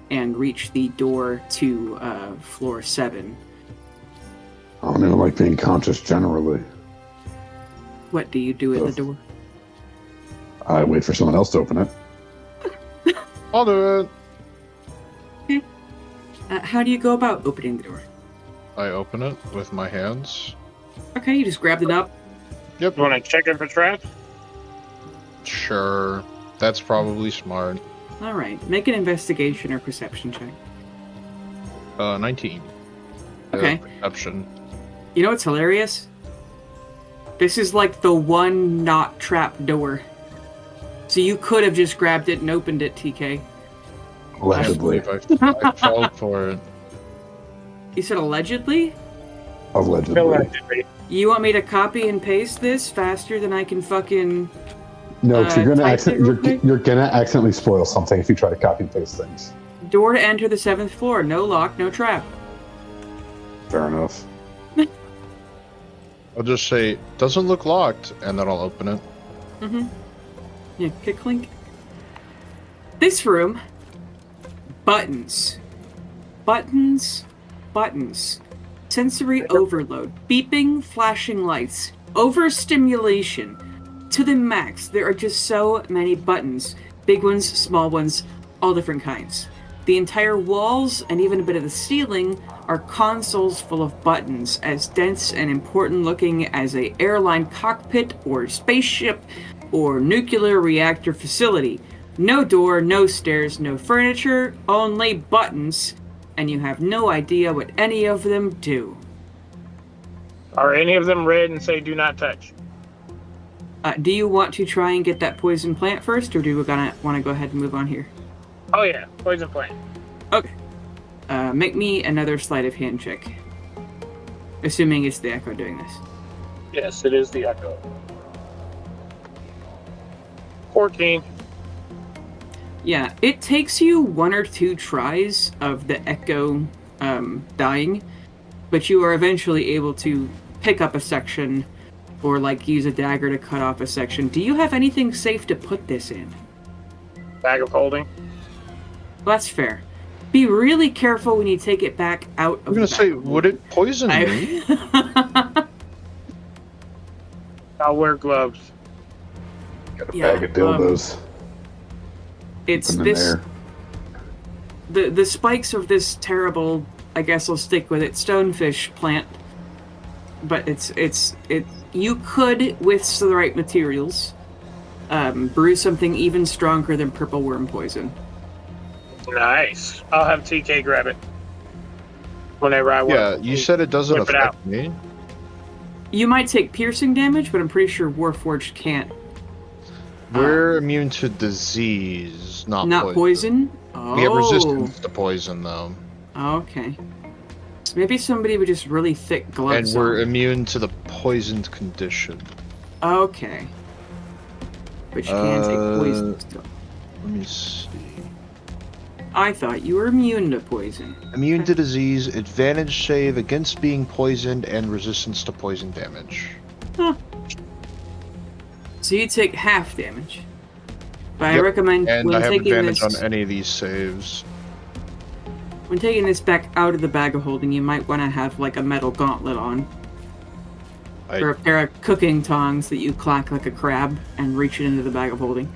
and reach the door to floor 7. I don't even like being conscious generally. What do you do at the door? I wait for someone else to open it. I'll do it. Okay. How do you go about opening the door? I open it with my hands. Okay, you just grabbed it up. Yep. You want to check it for traps? Sure. That's probably smart. All right, make an investigation or perception check. 19. Okay. Perception. You know what's hilarious? This is like the one not trapped door. So you could have just grabbed it and opened it, TK. Allegedly. I fell for it. You said allegedly? Allegedly. You want me to copy and paste this faster than I can fucking... No, because you're gonna type accidentally spoil something if you try to copy and paste things. Door to enter the 7th floor. No lock, no trap. Fair enough. I'll just say, doesn't look locked, and then I'll open it. Mm-hmm. Yeah, click. This room. Buttons. Sensory overload. Beeping, flashing lights. Overstimulation. To the max. There are just so many buttons. Big ones, small ones, all different kinds. The entire walls and even a bit of the ceiling are consoles full of buttons, as dense and important looking as a airline cockpit or spaceship or nuclear reactor facility. No door, no stairs, no furniture, only buttons, and you have no idea what any of them do. Are any of them red and say do not touch? Do you want to try and get that poison plant first, or do we want to go ahead and move on here? Oh yeah, poison plant. Okay. Make me another sleight of hand check. Assuming it's the Echo doing this. Yes, it is the Echo. 14. Yeah, it takes you 1 or 2 tries of the Echo dying, but you are eventually able to pick up a section or like use a dagger to cut off a section. Do you have anything safe to put this in? Bag of holding. Well, that's fair. Be really careful when you take it back out of I'm gonna say, would it poison me? I'll wear gloves. Got a bag of dildos. It's this. The spikes of this terrible, I guess I'll stick with it, stonefish plant. But you could, with the right materials, brew something even stronger than purple worm poison. Nice. I'll have TK grab it. Whenever I want. Yeah, you said it doesn't affect me. You might take piercing damage, but I'm pretty sure Warforged can't. We're immune to disease, not poison. Oh. We have resistance to poison, though. Okay. So maybe somebody with just really thick gloves. And we're immune to the poisoned condition. Okay. But you can take poison still. Let me see. I thought you were immune to poison. Immune to disease, advantage save against being poisoned, and resistance to poison damage. Huh. So you take half damage. But I recommend and when I have taking advantage this, on any of these saves. When taking this back out of the bag of holding, you might want to have like a metal gauntlet on. Or a pair of cooking tongs that you clack like a crab and reach it into the bag of holding.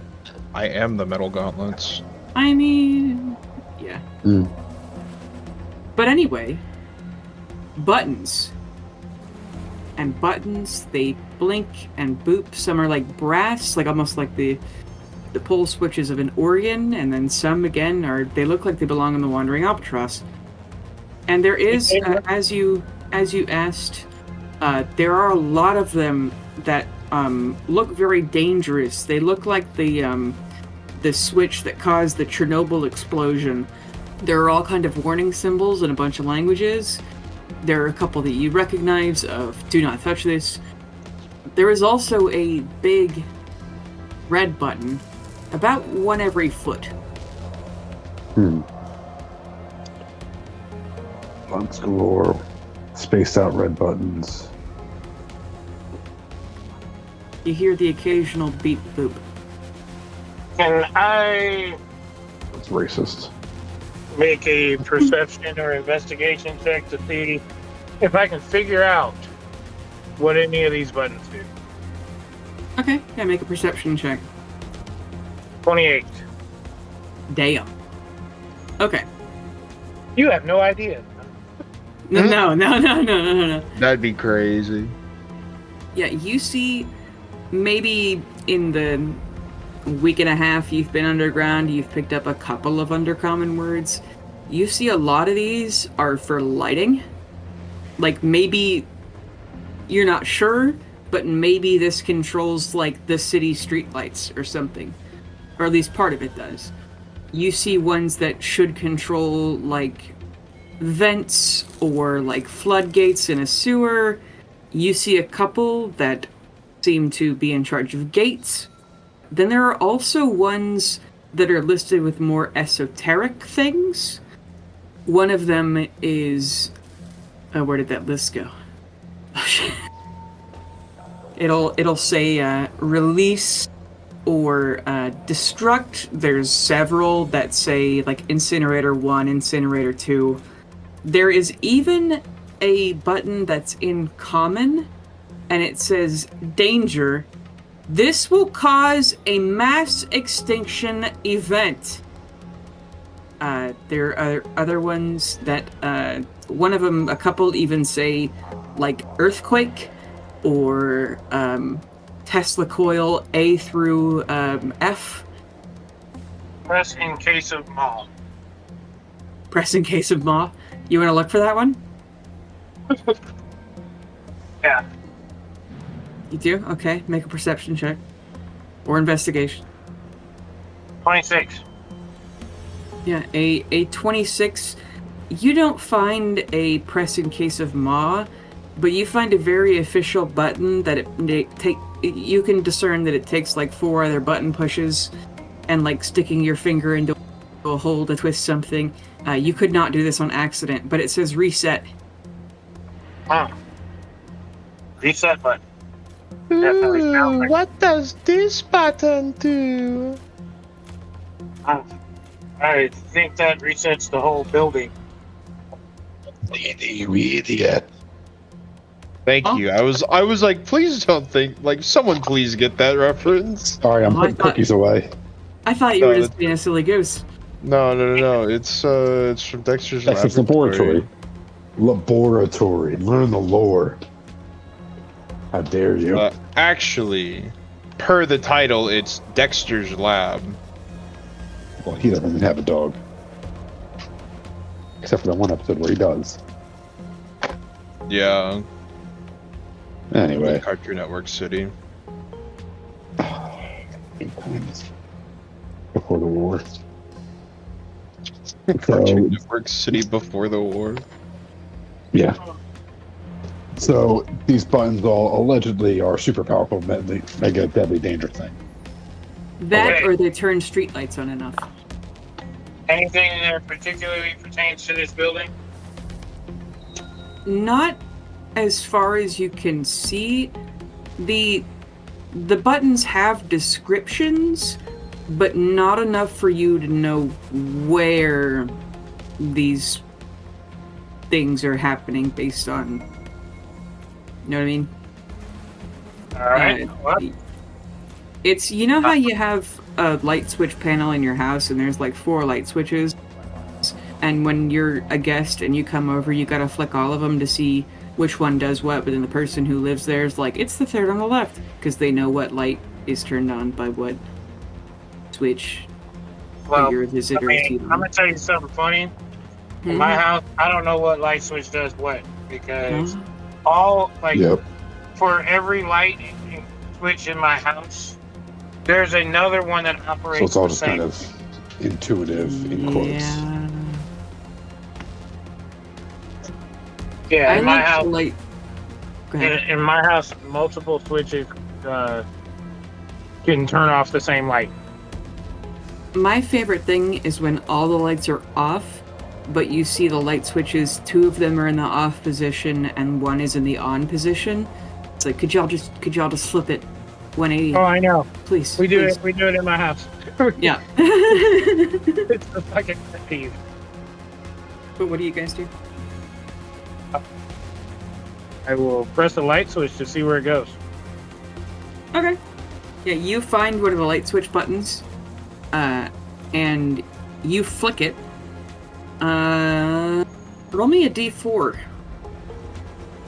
I am the metal gauntlets. I mean, yeah. But anyway, buttons. And buttons, they blink and boop. Some are like brass, like almost like the pull switches of an organ, and then some again they look like they belong in the Wandering Albatross. And there is, as you asked, there are a lot of them that look very dangerous. They look like the the switch that caused the Chernobyl explosion. There are all kind of warning symbols in a bunch of languages. There are a couple that you recognize of "Do not touch this." There is also a big red button, about one every foot. Buttons galore. Spaced out red buttons. You hear the occasional beep boop. Can I It's racist. make a perception or investigation check to see if I can figure out what any of these buttons do? Okay, yeah, make a perception check. 28. Damn. Okay. You have no idea. No. That'd be crazy. Yeah, you see, maybe in the week and a half you've been underground, you've picked up a couple of undercommon words. You see a lot of these are for lighting. Like, maybe, you're not sure, but maybe this controls, like, the city streetlights or something. Or at least part of it does. You see ones that should control, like, vents or, like, floodgates in a sewer. You see a couple that seem to be in charge of gates. Then there are also ones that are listed with more esoteric things. One of them is... Oh, where did that list go? Oh, shit. It'll say release or destruct. There's several that say like Incinerator 1, Incinerator 2. There is even a button that's in common, and it says danger. This will cause a mass extinction event. There are other ones that, one of them, a couple even say, like, earthquake, or Tesla coil A through F. Press in case of mall. Press in case of maw. You want to look for that one? Yeah. You do? Okay, make a perception check. Or investigation. 26. Yeah, a 26. You don't find a press in case of maw, but you find a very official button that you can discern that it takes like 4 other button pushes and like sticking your finger into a hole to twist something. You could not do this on accident, but it says reset. Huh. Reset button. Definitely sounds like- What does this button do? I think that resets the whole building. You idiot. Thank Huh? you. I was like, please don't think, like, someone please get that reference. Sorry, I'm Oh, I putting thought- cookies away. I thought you No, were just that's- being a silly goose. No. It's from Dexter's That's Laboratory. Laboratory. Learn the lore. How dare you? Actually, per the title, it's Dexter's Lab. Well, he doesn't even have a dog. Except for that one episode where he does. Yeah. Anyway. Cartoon Network City. Before the war. Cartoon Network City before the war. Yeah. So these buttons all allegedly are super powerful, mega deadly danger thing. That Okay. or they turn streetlights on enough. Anything that particularly pertains to this building? Not as far as you can see. The buttons have descriptions, but not enough for you to know where these things are happening based on. You know what I mean? Alright. What? It's, you know how you have a light switch panel in your house and there's like 4 light switches? And when you're a guest and you come over, you gotta flick all of them to see which one does what, but then the person who lives there is like, it's the third on the left, because they know what light is turned on by what switch Well, your I visitor mean, is I'm on. gonna tell you something funny. In my house, I don't know what light switch does what, because all, like, Yep. for every light switch in my house, There's another one that operates So it's all the just same. kind of intuitive in quotes. Yeah, I in my like house, light. Go ahead. in my house, multiple switches can turn off the same light. My favorite thing is when all the lights are off, but you see the light switches. 2 of them are in the off position, and 1 is in the on position. It's like, could y'all just flip it 180, Oh, I know. please? We do please. it. We do it in my house. Yeah. It's a fucking pet peeve. But what do you guys do? I will press the light switch to see where it goes. Okay. Yeah, you find one of the light switch buttons, and you flick it. Roll me a d4.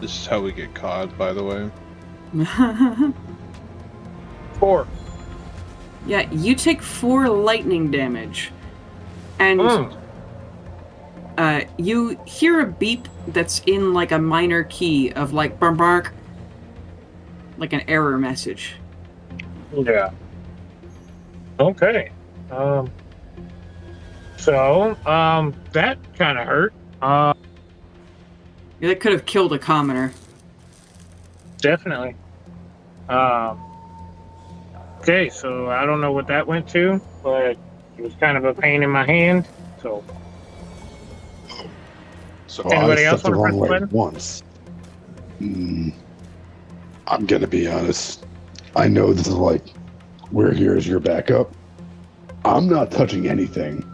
This is how we get caught, by the way. 4. Yeah, you take 4 lightning damage, and you hear a beep that's in like a minor key of like bark, bark, like an error message. Yeah. Okay. So that kind of hurt. Yeah, that could have killed a commoner. Definitely. Okay, so I don't know what that went to, but it was kind of a pain in my hand. So So Anybody I else stepped the wanna wrong press way the once. I'm gonna be honest. I know this is like, we're here as your backup. I'm not touching anything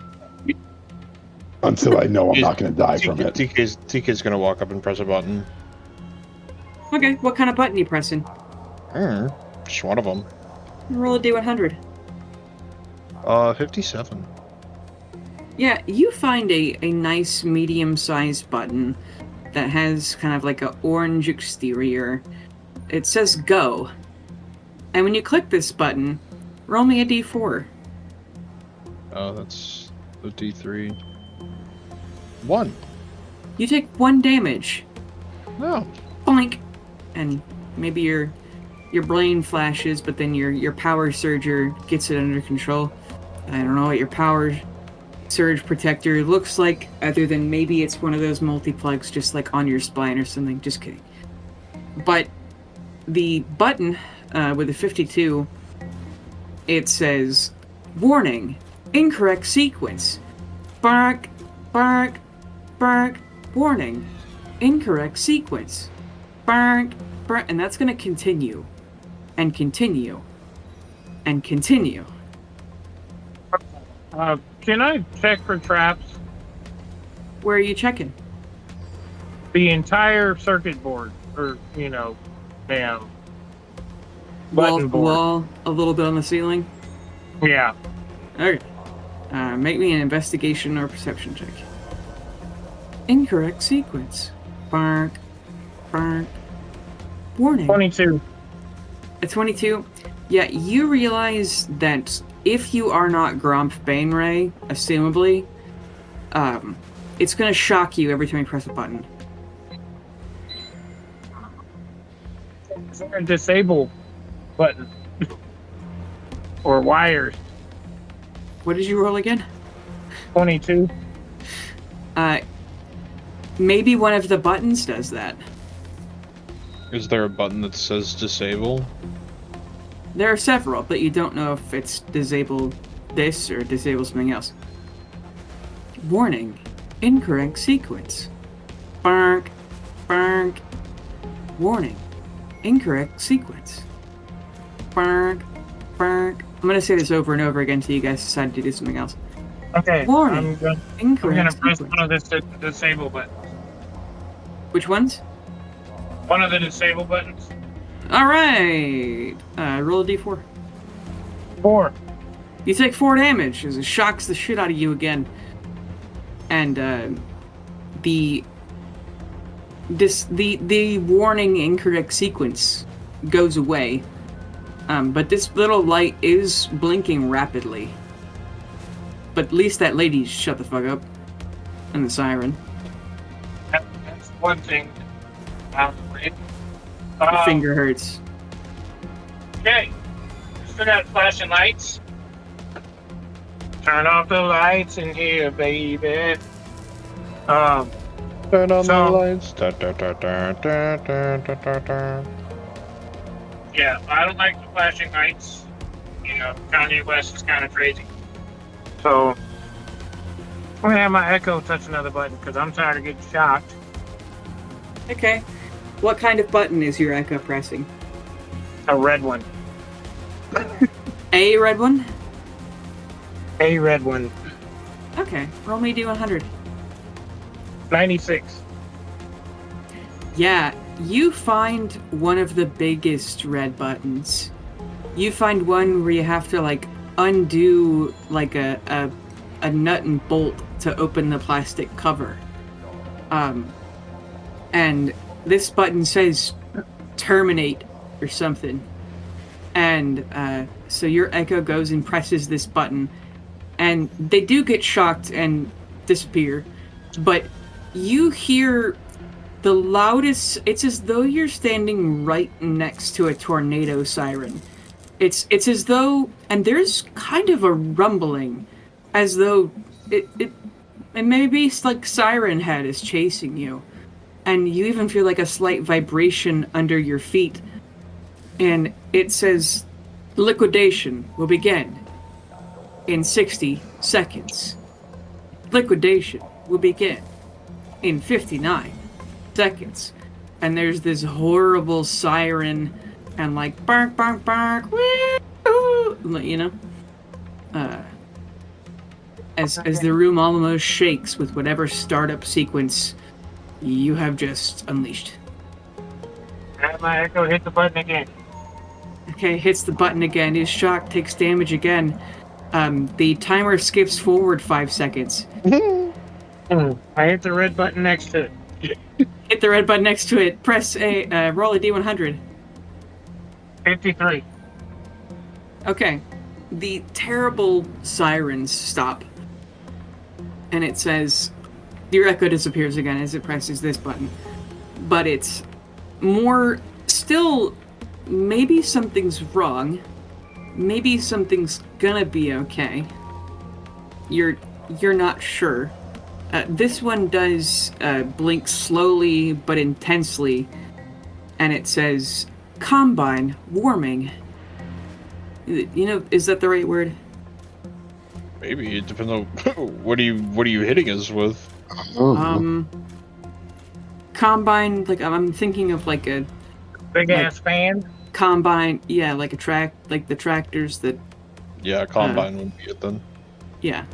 until I know I'm not gonna die from it. TK's gonna walk up and press a button. Okay, what kind of button are you pressing? Just one of them. Roll a d100. 57. Yeah, you find a nice medium-sized button that has kind of like an orange exterior. It says go. And when you click this button, roll me a d4. Oh, that's the D3. 1. You take 1 damage. No. Boink! And maybe your brain flashes, but then your power surger gets it under control. I don't know what your power surge protector looks like, other than maybe it's one of those multiplugs just like on your spine or something. Just kidding. But the button with the 52, it says, warning, incorrect sequence. Bark, bark, bark, warning, incorrect sequence. Bark, bark, and that's going to continue, and continue, and continue. can I check for traps? Where are you checking? The entire circuit board, or damn Wall, button board. wall, a little bit on the ceiling. Yeah. Okay. Make me an investigation or perception check. Incorrect sequence. Bark, bark. Warning. 22. A 22? Yeah, you realize that if you are not Gromp Baneray, assumably, it's gonna shock you every time you press a button. Is there a disable button? Or wires? What did you roll again? 22. Maybe one of the buttons does that. Is there a button that says disable? There are several, but you don't know if it's disable this or disable something else. Warning, incorrect sequence. Bark, bark. Warning, incorrect sequence. Bark, bark. I'm gonna say this over and over again until you guys decide to do something else. Okay. Warning, I'm incorrect gonna press sequence. one of the disable buttons. Which ones? One of the disable buttons. Alright! Roll a d4. 4. You take 4 damage as it shocks the shit out of you again. And the warning incorrect sequence goes away. But this little light is blinking rapidly. But at least that lady shut the fuck up. And the siren. That's one thing. Your finger hurts. Okay. still got flashing lights. Turn off the lights in here, baby. Turn on the So- lights. Da, da, da, da, da, da, da, da, da. Yeah, I don't like the flashing lights. You know, Kanye West is kind of crazy. So, I'm gonna have my Echo touch another button because I'm tired of getting shocked. Okay. What kind of button is your Echo pressing? A red one. A red one? A red one. Okay. Roll me D100. 96. Yeah, you find one of the biggest red buttons. You find one where you have to like undo like a nut and bolt to open the plastic cover. And this button says terminate or something. And so your Echo goes and presses this button, and they do get shocked and disappear, but you hear the loudest. It's as though you're standing right next to a tornado siren. It's as though, and there's kind of a rumbling, as though it maybe like Siren Head is chasing you, and you even feel like a slight vibration under your feet, and it says, "Liquidation will begin in 60 seconds. Liquidation will begin in 59 seconds." And there's this horrible siren and like bark, bark, bark, woo, you know, as the room almost shakes with whatever startup sequence you have just unleashed. Have my Echo hit the button again. Okay, hits the button again. Is shocked, takes damage again. The timer skips forward 5 seconds. I hit the red button next to it. Hit the red button next to it. Press a roll a D100. 53. Okay. The terrible sirens stop. And it says, your Echo disappears again as it presses this button. But it's more, still, maybe something's wrong. Maybe something's gonna be okay. You're not sure. This one does blink slowly but intensely. And it says, Combine warming. You know, is that the right word? Maybe it depends on what are you hitting us with? Combine, like I'm thinking of like a Big like, ass fan. combine, yeah, like like the tractors that, Yeah, combine would be it then. yeah.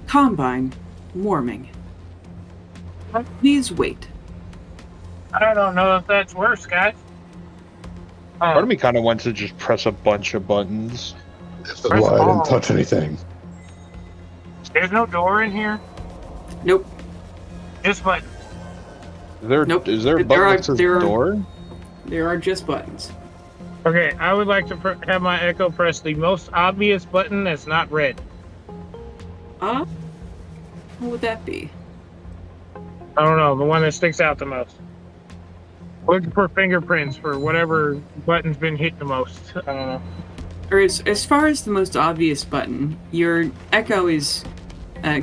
Combine warming. Please wait. I don't know if that's worse, guys. Part of me kind of wants to just press a bunch of buttons. This is why I didn't touch anything. There's no door in here. Nope. Just buttons. Nope. Is there a There button are- that says there are- door? There are just buttons. Okay, I would like to have my Echo press the most obvious button that's not red. What would that be? I don't know, the one that sticks out the most. Looking for fingerprints for whatever button's been hit the most. I don't know. Or as far as the most obvious button, your Echo is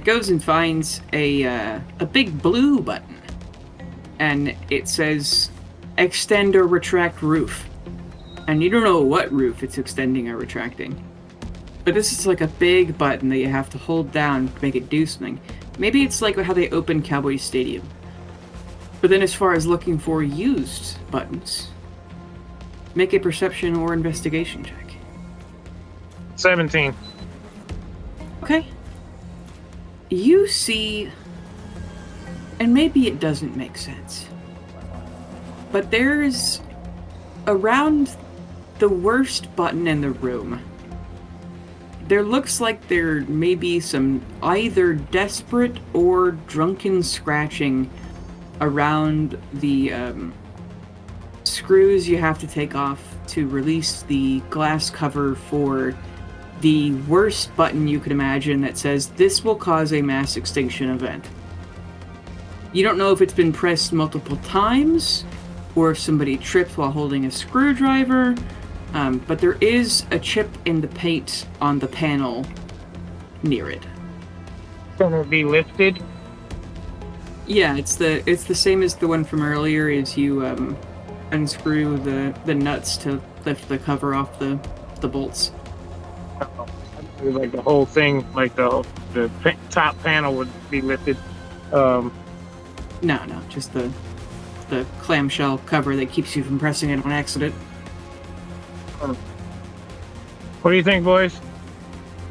goes and finds a big blue button, and it says extend or retract roof, and you don't know what roof it's extending or retracting. But this is like a big button that you have to hold down to make it do something. Maybe it's like how they open Cowboys Stadium. But then as far as looking for used buttons, make a perception or investigation check. 17. Okay. You see, and maybe it doesn't make sense, but there's around the worst button in the room. There looks like there may be some either desperate or drunken scratching around the screws you have to take off to release the glass cover for the worst button you could imagine that says, "This will cause a mass extinction event." You don't know if it's been pressed multiple times, or if somebody tripped while holding a screwdriver, But there is a chip in the paint on the panel near it. Can it be lifted? Yeah, it's the same as the one from earlier. Is you unscrew the nuts to lift the cover off the bolts. Like the whole thing, like the top panel would be lifted. No, just the clamshell cover that keeps you from pressing it on accident. What do you think, boys?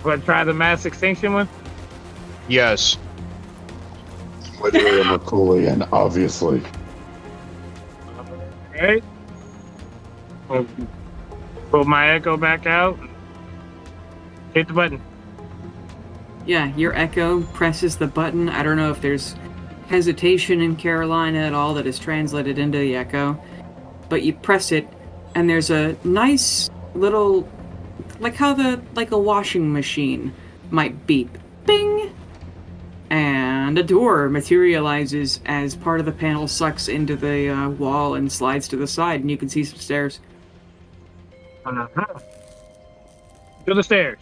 Want to try the mass extinction one? Yes. Literally a Merculian, obviously. Okay. I'll pull my echo back out. Hit the button. Yeah, your echo presses the button. I don't know if there's hesitation in Carolina at all that is translated into the echo, but you press it, and there's a nice little, like how a washing machine might beep, bing, and a door materializes as part of the panel sucks into the wall and slides to the side, and you can see some stairs. To the stairs.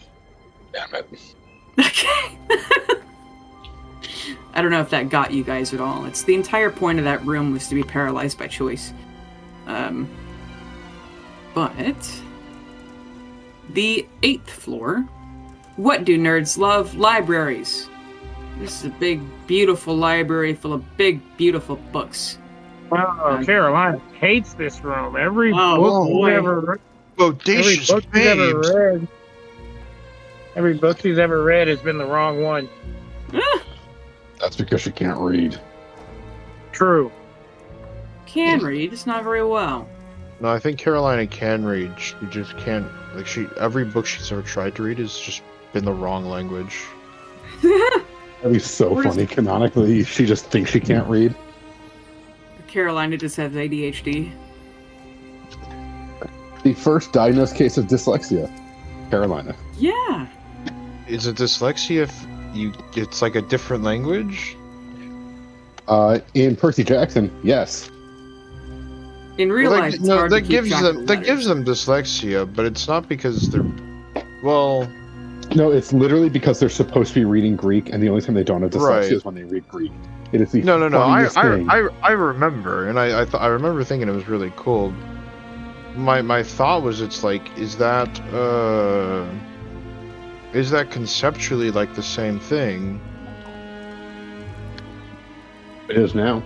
Damn it. Okay. I don't know if that got you guys at all. It's the entire point of that room was to be paralyzed by choice. But the 8th floor. What do nerds love? Libraries. This is a big, beautiful library full of big, beautiful books. Oh, Carolina hates this room. Every book Bodacious babes. Every book she's ever read has been the wrong one. That's because she can't read. True. Can read, it's not very well. No, I think Carolina can read. She just can't. Like every book she's ever tried to read has just been the wrong language. That'd be so funny. Canonically, she just thinks she can't read. Carolina just has ADHD. The first diagnosed case of dyslexia. Carolina. Yeah. Is it dyslexia if it's like a different language? In Percy Jackson, yes. In real life, it's hard to keep track of the letters. gives them dyslexia, but it's not because they're No, it's literally because they're supposed to be reading Greek, and the only time they don't have dyslexia is when they read Greek. It is the funniest thing. I remember, and I remember thinking it was really cool. My thought was, it's like, is that conceptually like the same thing? It is now.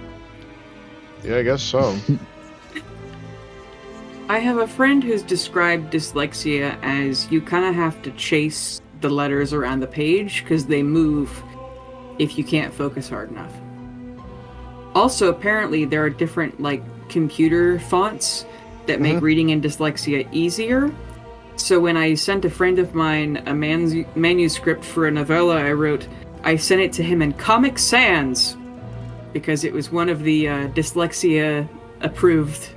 Yeah, I guess so. I have a friend who's described dyslexia as you kind of have to chase the letters around the page because they move if you can't focus hard enough. Also, apparently, there are different, computer fonts that make reading in dyslexia easier. So when I sent a friend of mine a manuscript for a novella I wrote, I sent it to him in Comic Sans because it was one of the dyslexia-approved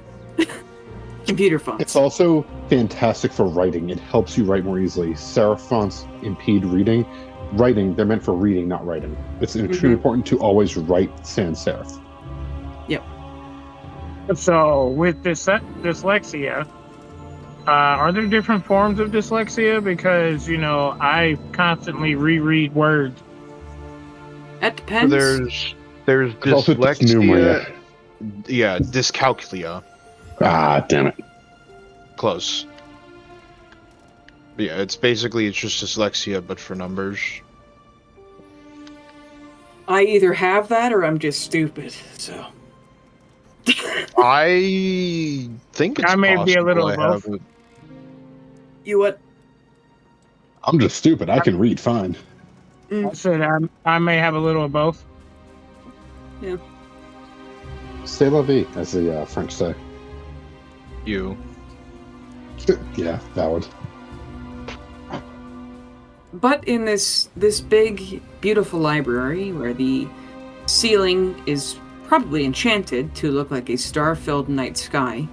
computer fonts. It's also fantastic for writing. It helps you write more easily. Serif fonts impede reading. Writing, they're meant for reading, not writing. It's extremely important to always write sans serif. Yep. So, with dyslexia, are there different forms of dyslexia? Because, I constantly reread words. That depends. There's dyslexia. Yeah, dyscalculia. Ah, damn it. Close. But yeah, it's just dyslexia, but for numbers. I either have that or I'm just stupid, so. I think it's I may be a little possible both. You what? I'm just stupid. I can read fine. I said I may have a little of both. Yeah. C'est la vie, as the French say. You. Yeah, valid. But in this big, beautiful library where the ceiling is probably enchanted to look like a star-filled night sky,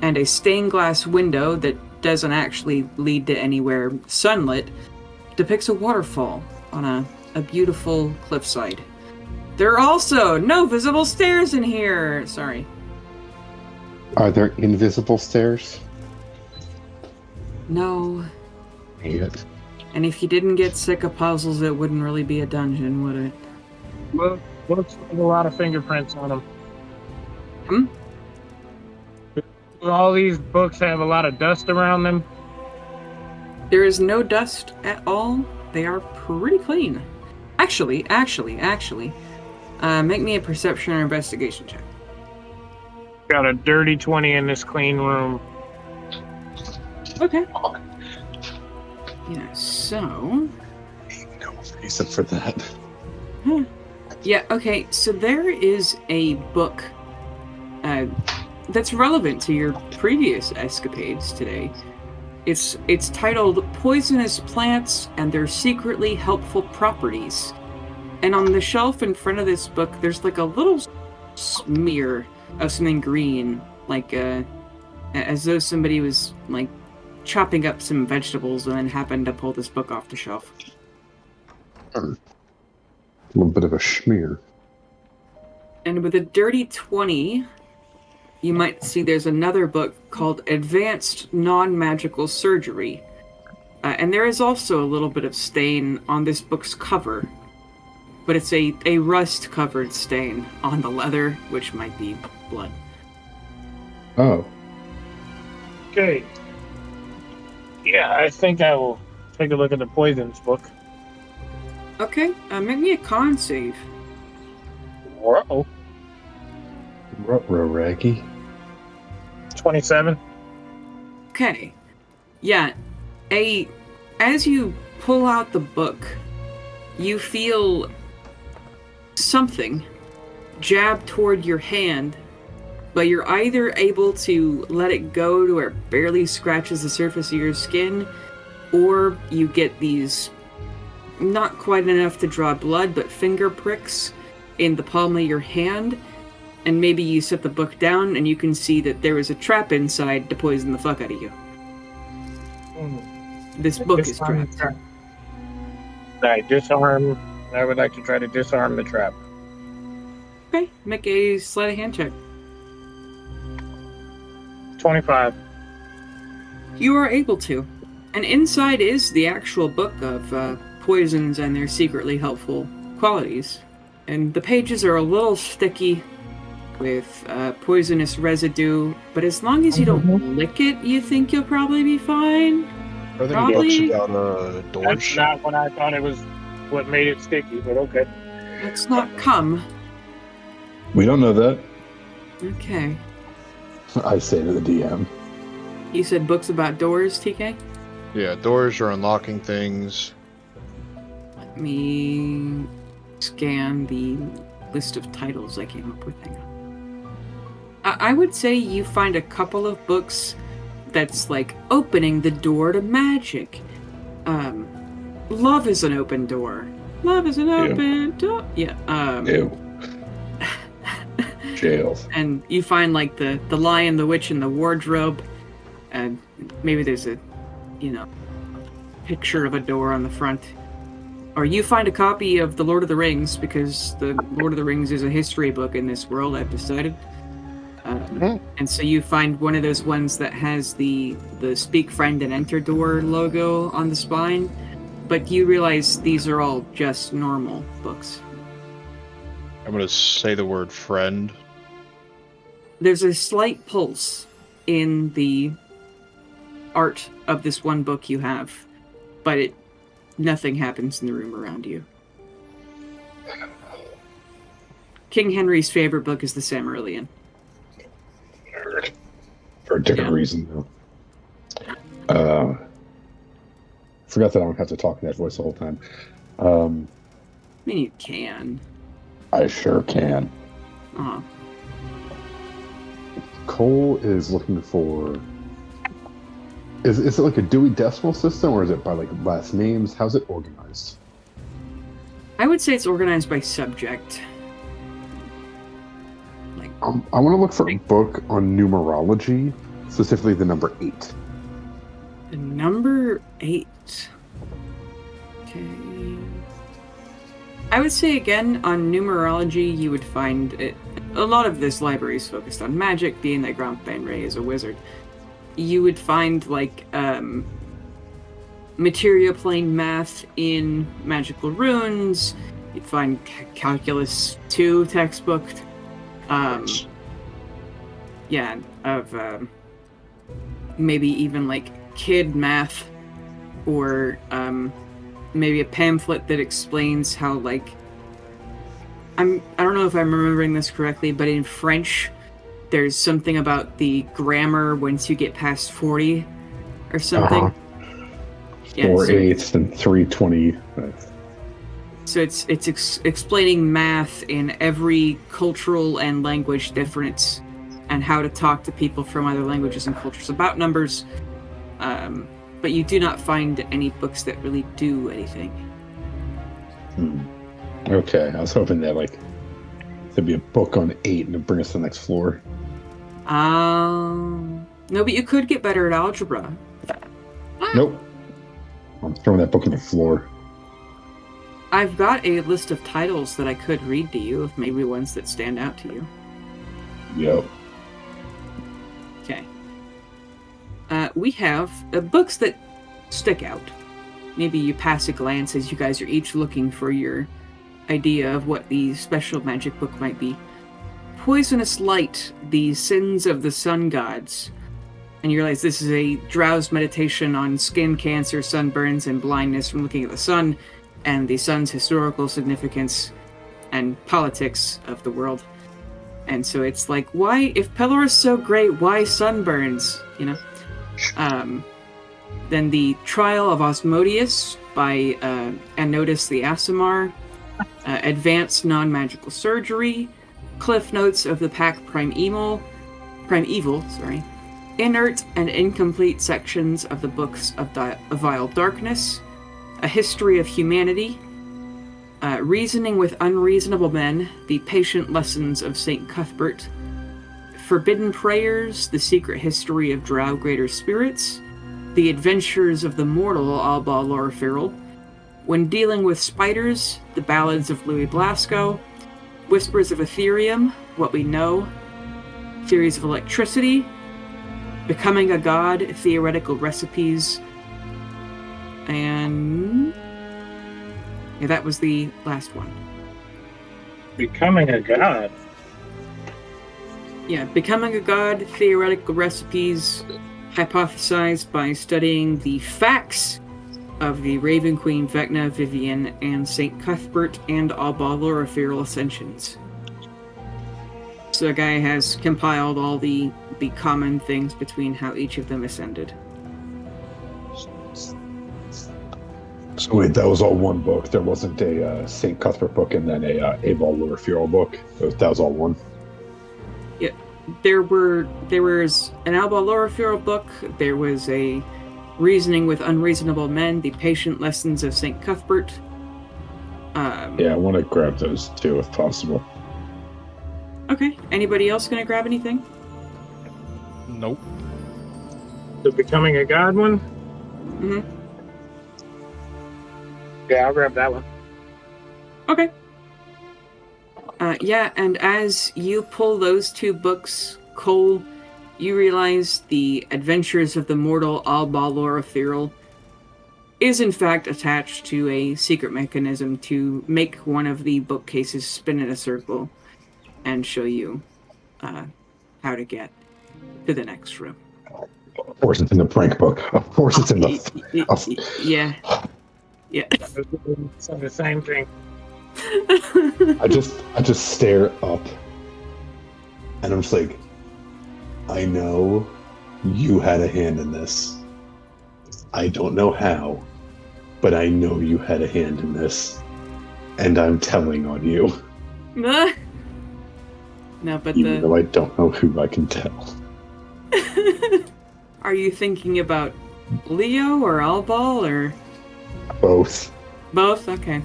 and a stained glass window that doesn't actually lead to anywhere sunlit, depicts a waterfall on a beautiful cliffside. There are also no visible stairs in here! Sorry. Are there invisible stairs? No. Idiot. And if you didn't get sick of puzzles, it wouldn't really be a dungeon, would it? Well, books have a lot of fingerprints on them. Hmm? All these books have a lot of dust around them. There is no dust at all. They are pretty clean. Actually, make me a perception or investigation check. Got a dirty 20 in this clean room. Okay. Yeah, so... No reason for that. Yeah, okay, so there is a book that's relevant to your previous escapades today. It's titled Poisonous Plants and Their Secretly Helpful Properties. And on the shelf in front of this book, there's like a little smear of something green, like as though somebody was like chopping up some vegetables and then happened to pull this book off the shelf. A little bit of a schmear. And with a dirty 20, you might see there's another book called Advanced Non-Magical Surgery. And there is also a little bit of stain on this book's cover. But it's a rust-covered stain on the leather, which might be blood. Oh. Okay. Yeah, I think I will take a look at the poisons book. Okay, make me a con save. Whoa. Ruh-roh, Raggy. 27. Okay. Yeah. As you pull out the book, you feel something jab toward your hand, but you're either able to let it go to where it barely scratches the surface of your skin, or you get these not quite enough to draw blood, but finger pricks in the palm of your hand, and maybe you set the book down and you can see that there is a trap inside to poison the fuck out of you. This book is trapped. I disarm. I would like to try to disarm the trap. Okay, make a sleight of hand check. 25. You are able to. And inside is the actual book of poisons and their secretly helpful qualities. And the pages are a little sticky with poisonous residue, but as long as you don't lick it, you think you'll probably be fine. Are there Probably. books about doors? That's not what I thought it was. What made it sticky, but okay. Let's not come. We don't know that. Okay. I say to the DM. You said books about doors, TK? Yeah, doors are unlocking things. Let me scan the list of titles I came up with. Hang on. I would say you find a couple of books that's like opening the door to magic. Love is an open door. Love is an open door. Yeah. Ew. Jails. And you find like the Lion, the Witch, and the Wardrobe, and maybe there's a, picture of a door on the front. Or you find a copy of The Lord of the Rings, because the Lord of the Rings is a history book in this world, I've decided. And so you find one of those ones that has the Speak Friend and Enter Door logo on the spine, but you realize these are all just normal books. I'm going to say the word friend. There's a slight pulse in the art of this one book you have, but nothing happens in the room around you. King Henry's favorite book is The Silmarillion. Nerd. For a different reason, though. Forgot that I don't have to talk in that voice the whole time. I mean, you can. I sure can. Oh. Cole is looking for... Is it like a Dewey Decimal System, or is it by like last names? How's it organized? I would say it's organized by subject. I want to look for a book on numerology, specifically the number 8. The number 8. Okay. I would say again, on numerology, you would find it. A lot of this library is focused on magic, being that Grant Van Ray is a wizard. you would find like material plane math in magical runes. You'd find calculus 2 textbook. Yeah, of maybe even like kid math, or maybe a pamphlet that explains how like I don't know if I'm remembering this correctly, but in French there's something about the grammar once you get past 40 or something. Yeah, 4/8 and 3/20. So it's explaining math in every cultural and language difference, and how to talk to people from other languages and cultures about numbers. But you do not find any books that really do anything. Okay, I was hoping that like there'd be a book on 8 and it'd bring us to the next floor. No, but you could get better at algebra. Nope. I'm throwing that book on the floor. I've got a list of titles that I could read to you, if maybe ones that stand out to you. Yep. Okay. We have books that stick out. Maybe you pass a glance as you guys are each looking for your idea of what the special magic book might be. Poisonous Light, The Sins of the Sun Gods. And you realize this is a drowse meditation on skin cancer, sunburns, and blindness from looking at the sun, and the sun's historical significance and politics of the world. And so it's like, why, if Pelor is so great, why sunburns? You know? Then The Trial of Osmodius by Anotis the Asimar, Advanced Non-Magical Surgery, Cliff Notes of the Pack Primeval, Inert and Incomplete Sections of the Books of Vile Darkness, A History of Humanity, Reasoning with Unreasonable Men, The Patient Lessons of St. Cuthbert, Forbidden Prayers, The Secret History of Drow Greater Spirits, The Adventures of the Mortal Alba Lorifiril, When Dealing with Spiders, The Ballads of Louis Blasco, Whispers of Ethereum, What We Know, Theories of Electricity, Becoming a God, Theoretical Recipes, and yeah, that was the last one. Becoming a God. Yeah, Becoming a God, Theoretical Recipes, hypothesized by studying the facts of the Raven Queen, Vecna, Vivian, and St. Cuthbert and Alba Lorifiril ascensions. So the guy has compiled all the common things between how each of them ascended. So wait, that was all one book. There wasn't a St. Cuthbert book and then a Abal Lorifiril book. That was all one. Yeah, there was an Alba Lorifiril book. There was a Reasoning with Unreasonable Men, The Patient Lessons of St. Cuthbert. Yeah, I want to grab those too if possible. Okay. Anybody else gonna grab anything? Nope. The Becoming a God one? Mm-hmm. Yeah, I'll grab that one. Okay. Yeah, and as you pull those two books, Cole, you realize The Adventures of the Mortal Alba Lorifiril is in fact attached to a secret mechanism to make one of the bookcases spin in a circle and show you how to get to the next room. Of course, it's in the prank book. Of course, it's in the. Yeah. Yeah. It's the same thing. I just stare up, and I'm just like, I know you had a hand in this. I don't know how, but I know you had a hand in this, and I'm telling on you. No, but even though I don't know who, I can tell. Are you thinking about Leo or Albal or Both? Both? Okay.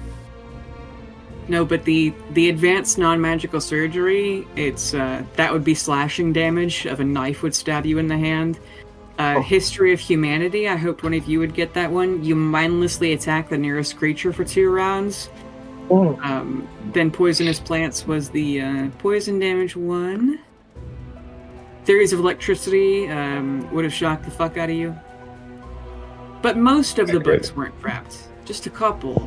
No, but the advanced non-magical surgery, it's that would be slashing damage of a knife would stab you in the hand. History of Humanity, I hoped one of you would get that one. You mindlessly attack the nearest creature for 2 rounds. Then Poisonous Plants was the poison damage one. theories of electricity would have shocked the fuck out of you. But most of the books weren't trapped. Just a couple.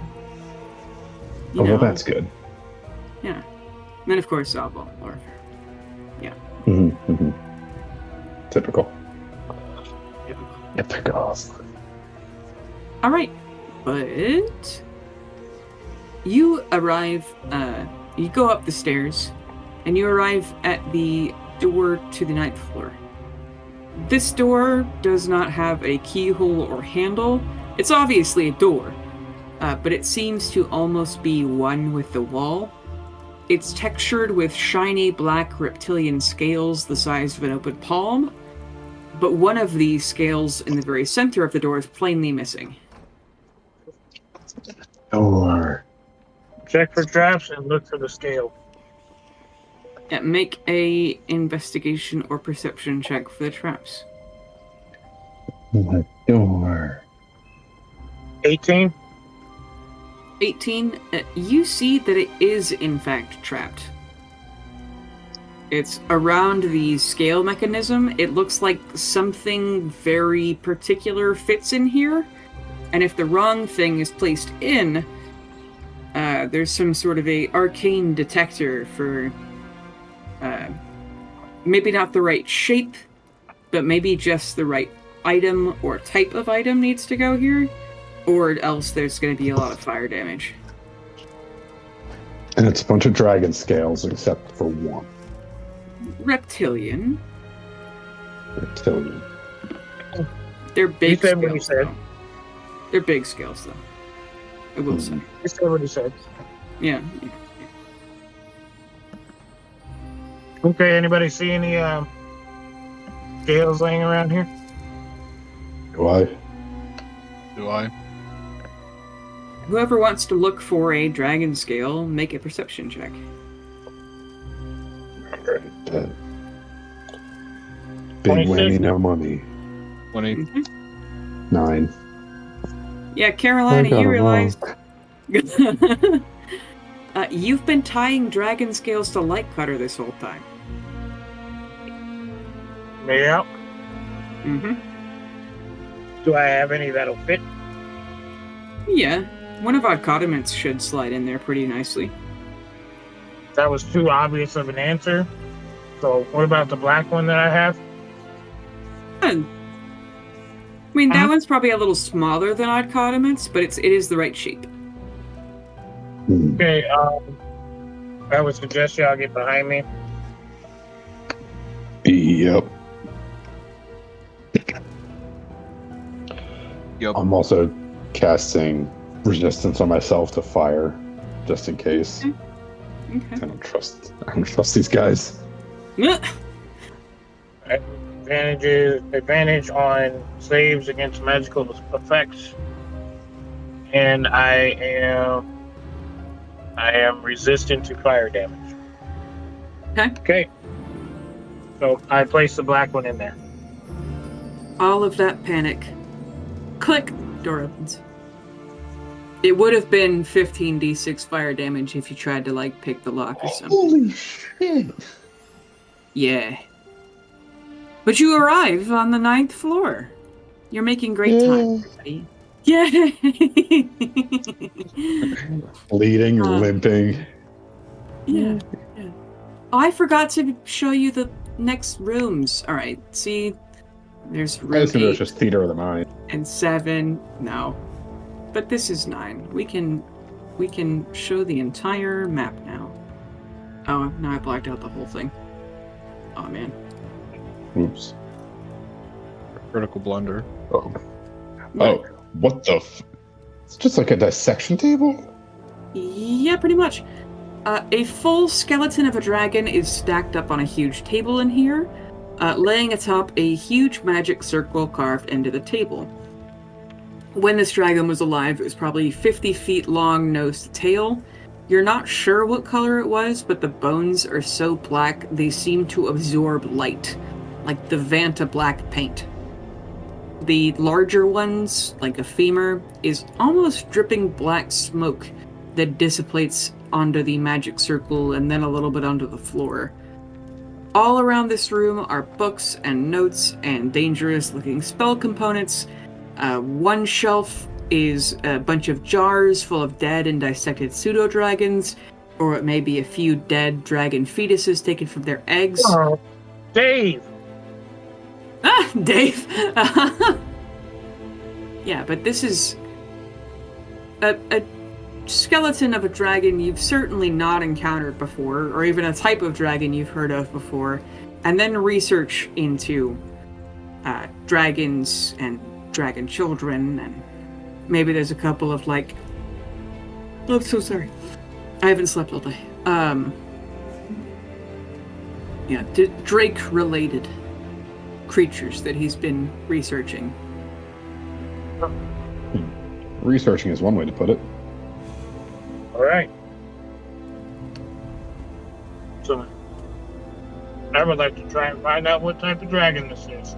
Oh, well, that's good. Yeah. And then, of course, softball warfare. Yeah. Typical. Typical. All right. But you arrive, you go up the stairs, and you arrive at the door to the 9th floor. This door does not have a keyhole or handle. It's obviously a door, but it seems to almost be one with the wall. It's textured with shiny black reptilian scales the size of an open palm, but one of these scales in the very center of the door is plainly missing. Door. Check for traps and look for the scale. Make a investigation or perception check for the traps. Door. 18. 18. You see that it is in fact trapped. It's around the scale mechanism. It looks like something very particular fits in here, and if the wrong thing is placed in, there's some sort of a arcane detector for maybe not the right shape, but maybe just the right item or type of item needs to go here, or else there's going to be a lot of fire damage. And it's a bunch of dragon scales except for one. Reptilian. Reptilian. They're big You said what scales. you said. Though. They're big scales, though. I will say. You said what he said. Yeah. Okay, anybody see any scales laying around here? Why? Do I? Whoever wants to look for a dragon scale, make a perception check. Big 26. whammy, no money. 20. 9. Yeah, Carolina, I got you 'em realized you've been tying dragon scales to light cutter this whole time. Yeah. Mm-hmm. Do I have any that'll fit? Yeah, one of our condiments should slide in there pretty nicely. That was too obvious of an answer. So what about the black one that I have? I mean, that one's probably a little smaller than odd condiments, but it is the right shape. Okay, I would suggest y'all get behind me. Yep. Yep. I'm also casting resistance on myself to fire, just in case. Okay. I don't trust these guys. Advantage on saves against magical effects, and I am resistant to fire damage. Okay. So I place the black one in there. All of that panic. Click. Door opens. It would have been 15d6 fire damage if you tried to, like, pick the lock or something. Holy shit! Yeah. But you arrive on the 9th floor. You're making great time, everybody. Yay! Bleeding, limping. Yeah. Oh, I forgot to show you the next rooms. All right, see, there's I room assume it was 8 just theater of the mind. and 7. No, but this is 9. We can show the entire map now. Oh, now I blacked out the whole thing. Oh man. Oops. Critical blunder. Oh. Oh. What the It's just like a dissection table? Yeah, pretty much. A full skeleton of a dragon is stacked up on a huge table in here, laying atop a huge magic circle carved into the table. When this dragon was alive, it was probably 50 feet long, nose to tail. You're not sure what color it was, but the bones are so black they seem to absorb light, like the Vanta black paint. The larger ones, like a femur, is almost dripping black smoke that dissipates onto the magic circle and then a little bit onto the floor. All around this room are books and notes and dangerous-looking spell components. One shelf is a bunch of jars full of dead and dissected pseudo-dragons, or it may be a few dead dragon fetuses taken from their eggs. Oh, Dave! Ah, Dave! Yeah, but this is a skeleton of a dragon you've certainly not encountered before, or even a type of dragon you've heard of before, and then research into dragons and dragon children, and maybe there's a couple of, like... Oh, I'm so sorry. I haven't slept all day. Yeah, Drake-related creatures that he's been researching. Researching is one way to put it. All right. So, I would like to try and find out what type of dragon this is.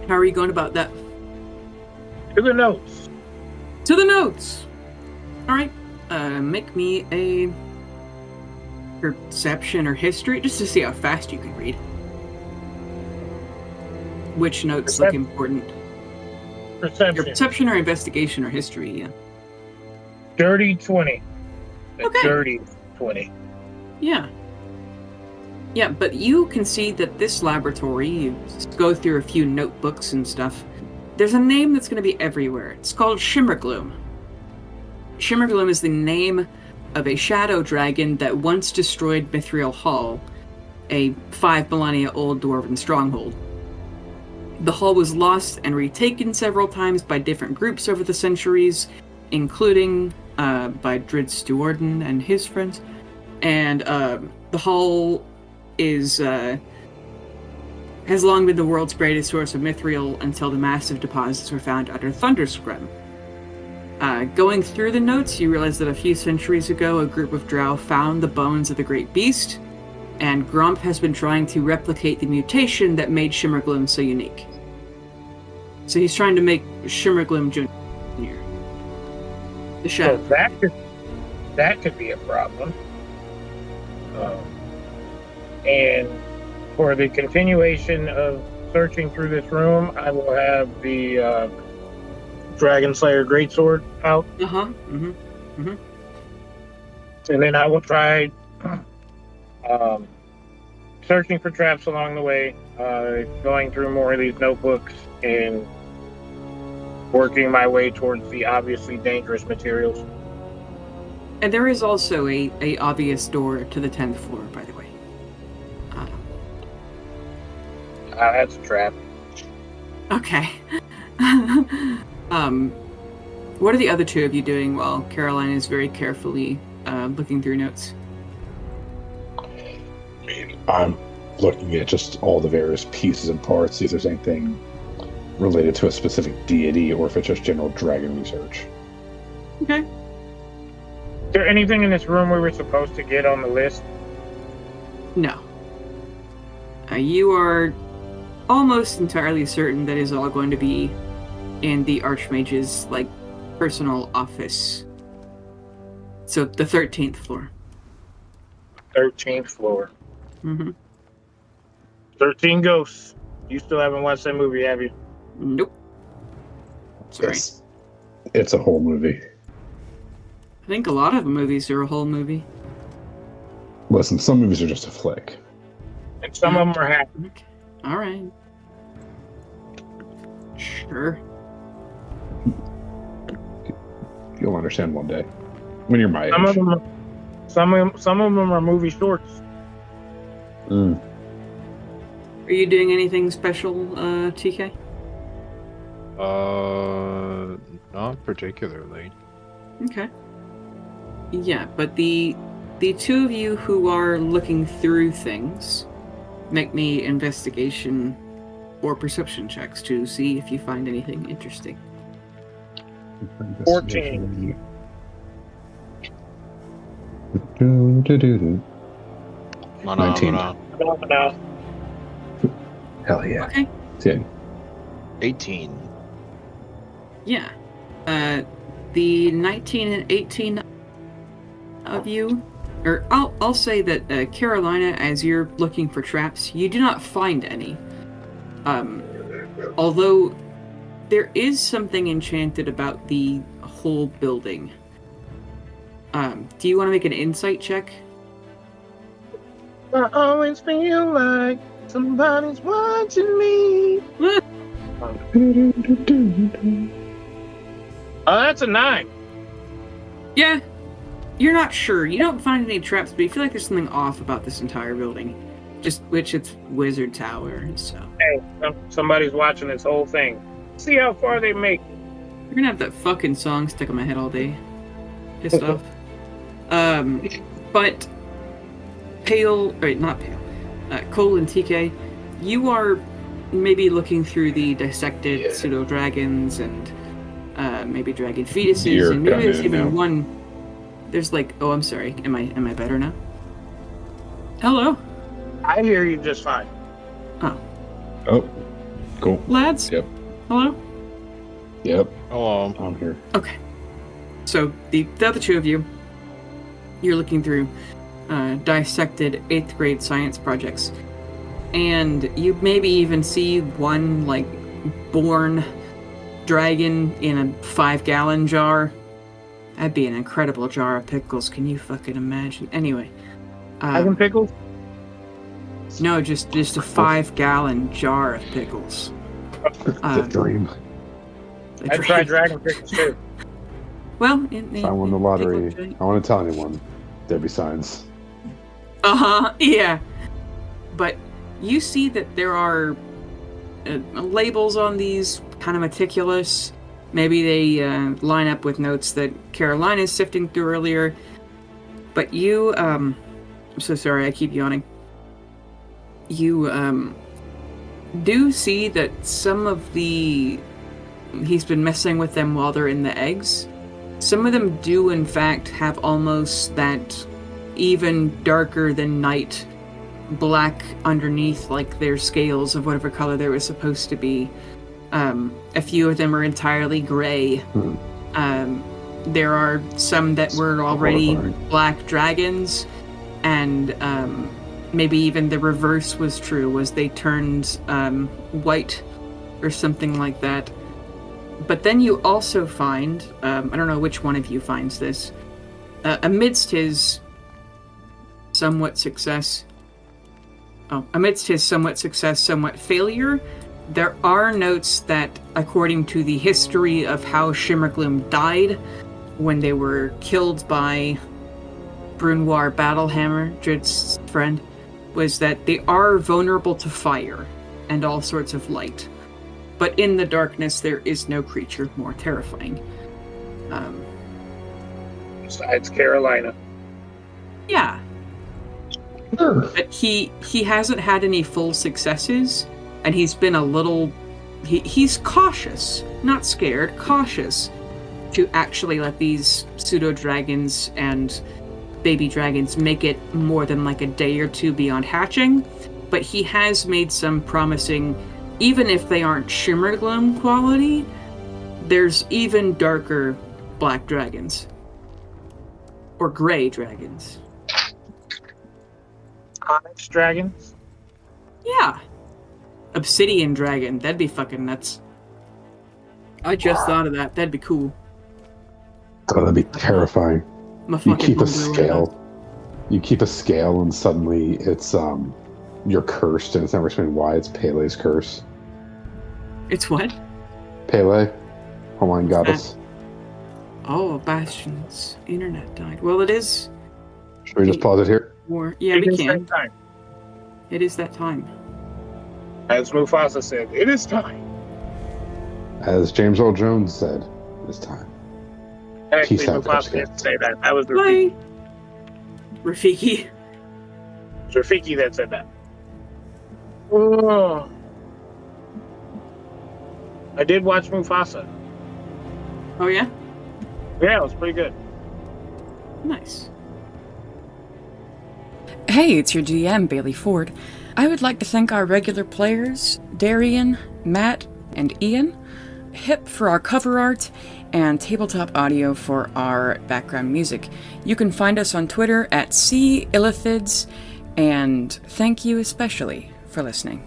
How are you going about that? To the notes. To the notes! Alright, make me a perception or history, just to see how fast you can read. Which notes look important? Perception. Your perception or investigation or history, yeah. Dirty 20. Okay. Dirty 20. Yeah. Yeah, but you can see that this laboratory, you go through a few notebooks and stuff, there's a name that's going to be everywhere. It's called Shimmergloom. Shimmergloom is the name of a shadow dragon that once destroyed Mithril Hall, a 5 millennia old dwarven stronghold. The hall was lost and retaken several times by different groups over the centuries, including by Drid Stuarden and his friends. And the hall is has long been the world's greatest source of mithril until the massive deposits were found under Thunderscrim. Going through the notes, you realize that a few centuries ago, a group of drow found the bones of the great beast, and Grump has been trying to replicate the mutation that made Shimmergloom so unique. So he's trying to make Shimmergloom Jr. The shadow. So that could be a problem. And for the continuation of searching through this room, I will have the Dragon Slayer Greatsword out. And then I will try searching for traps along the way, going through more of these notebooks, and working my way towards the obviously dangerous materials. And there is also a obvious door to the 10th floor, by the way. That's a trap. Okay. What are the other two of you doing while Caroline is very carefully looking through notes? I mean, I'm looking at just all the various pieces and parts, see if there's anything related to a specific deity or if it's just general dragon research. Okay. Is there anything in this room we were supposed to get on the list? No. You are almost entirely certain that is all going to be in the Archmage's, like, personal office. So, the 13th floor. 13th floor. 13 Ghosts. You still haven't watched that movie, have you? Nope. Sorry. It's a whole movie. I think a lot of movies are a whole movie. Listen, some movies are just a flick. And some of them are happy. Okay. All right. Sure. You'll understand one day when you're my age. Some of them are movie shorts. Are you doing anything special, TK? Not particularly. Okay. Yeah, but the two of you who are looking through things, make me investigation or perception checks to see if you find anything interesting. 14. Mana, 19. mana. Hell yeah. Okay. 10. 18. Yeah. The 19 and 18 of you or I'll say that Carolina, as you're looking for traps, you do not find any. Although there is something enchanted about the whole building. Do you want to make an insight check? I always feel like somebody's watching me. Oh, that's a 9. Yeah, you're not sure. You don't find any traps, but you feel like there's something off about this entire building. Just which it's Wizard Tower, so. Hey, somebody's watching this whole thing. See how far they make. You're gonna have that fucking song stuck in my head all day. Pissed off. But not Pale. Cole and TK, you are maybe looking through the dissected pseudo dragons and maybe dragon fetuses, and maybe there's even one. There's like, oh, I'm sorry. Am I better now? Hello. I hear you just fine. Oh, cool. Lads. Yep. Hello. Yep. Hello. I'm here. Okay. So the other two of you, you're looking through dissected 8th grade science projects, and you maybe even see one like born dragon in a 5-gallon jar. That'd be an incredible jar of pickles. Can you fucking imagine? Anyway, Dragon pickles? no, just a 5-gallon jar of pickles. The dream. I tried dragon pickles too. Well, If I won the lottery, I want to tell anyone. There'd be signs. Yeah. But you see that there are labels on these, kind of meticulous. Maybe they line up with notes that Carolina's sifting through earlier. But you, I'm so sorry, I keep yawning. You do see that some of he's been messing with them while they're in the eggs. Some of them do, in fact, have almost that even darker than night black underneath, like their scales of whatever color they were supposed to be. A few of them are entirely gray. There are some that were already black dragons, and maybe even the reverse was true, was they turned white or something like that. But then you also find, I don't know which one of you finds this, amidst his somewhat success, somewhat failure, there are notes that, according to the history of how Shimmergloom died when they were killed by Brunoir Battlehammer, Drid's friend, was that they are vulnerable to fire and all sorts of light. But in the darkness, there is no creature more terrifying. Besides Carolina. Yeah. But he hasn't had any full successes, and he's been a little... He's cautious, not scared, cautious to actually let these pseudo-dragons and baby dragons make it more than like a day or two beyond hatching. But he has made some promising... Even if they aren't Shimmergloom quality, there's even darker black dragons. Or gray dragons. Onyx dragons? Yeah. Obsidian dragon. That'd be fucking nuts. I just thought of that. That'd be cool. Oh, that'd be terrifying. You keep a scale. You keep a scale, and suddenly it's you're cursed, and it's never explained why. It's Pele's curse. It's what? Pele, Hawaiian goddess. Oh, Bastion's internet died. Well, it is. Should we just pause it here? Yeah, we can. It is that time. As Mufasa said, it is time. As James Earl Jones said, it's time. Actually, Peace out, Mufasa didn't say that. That was Rafiki. Rafiki. It's Rafiki that said that. Oh. I did watch Mufasa. Oh, yeah? Yeah, it was pretty good. Nice. Hey, it's your GM, Bailey Ford. I would like to thank our regular players, Darian, Matt, and Ian. Hip for our cover art, and Tabletop Audio for our background music. You can find us on Twitter at @Illithids, and thank you especially for listening.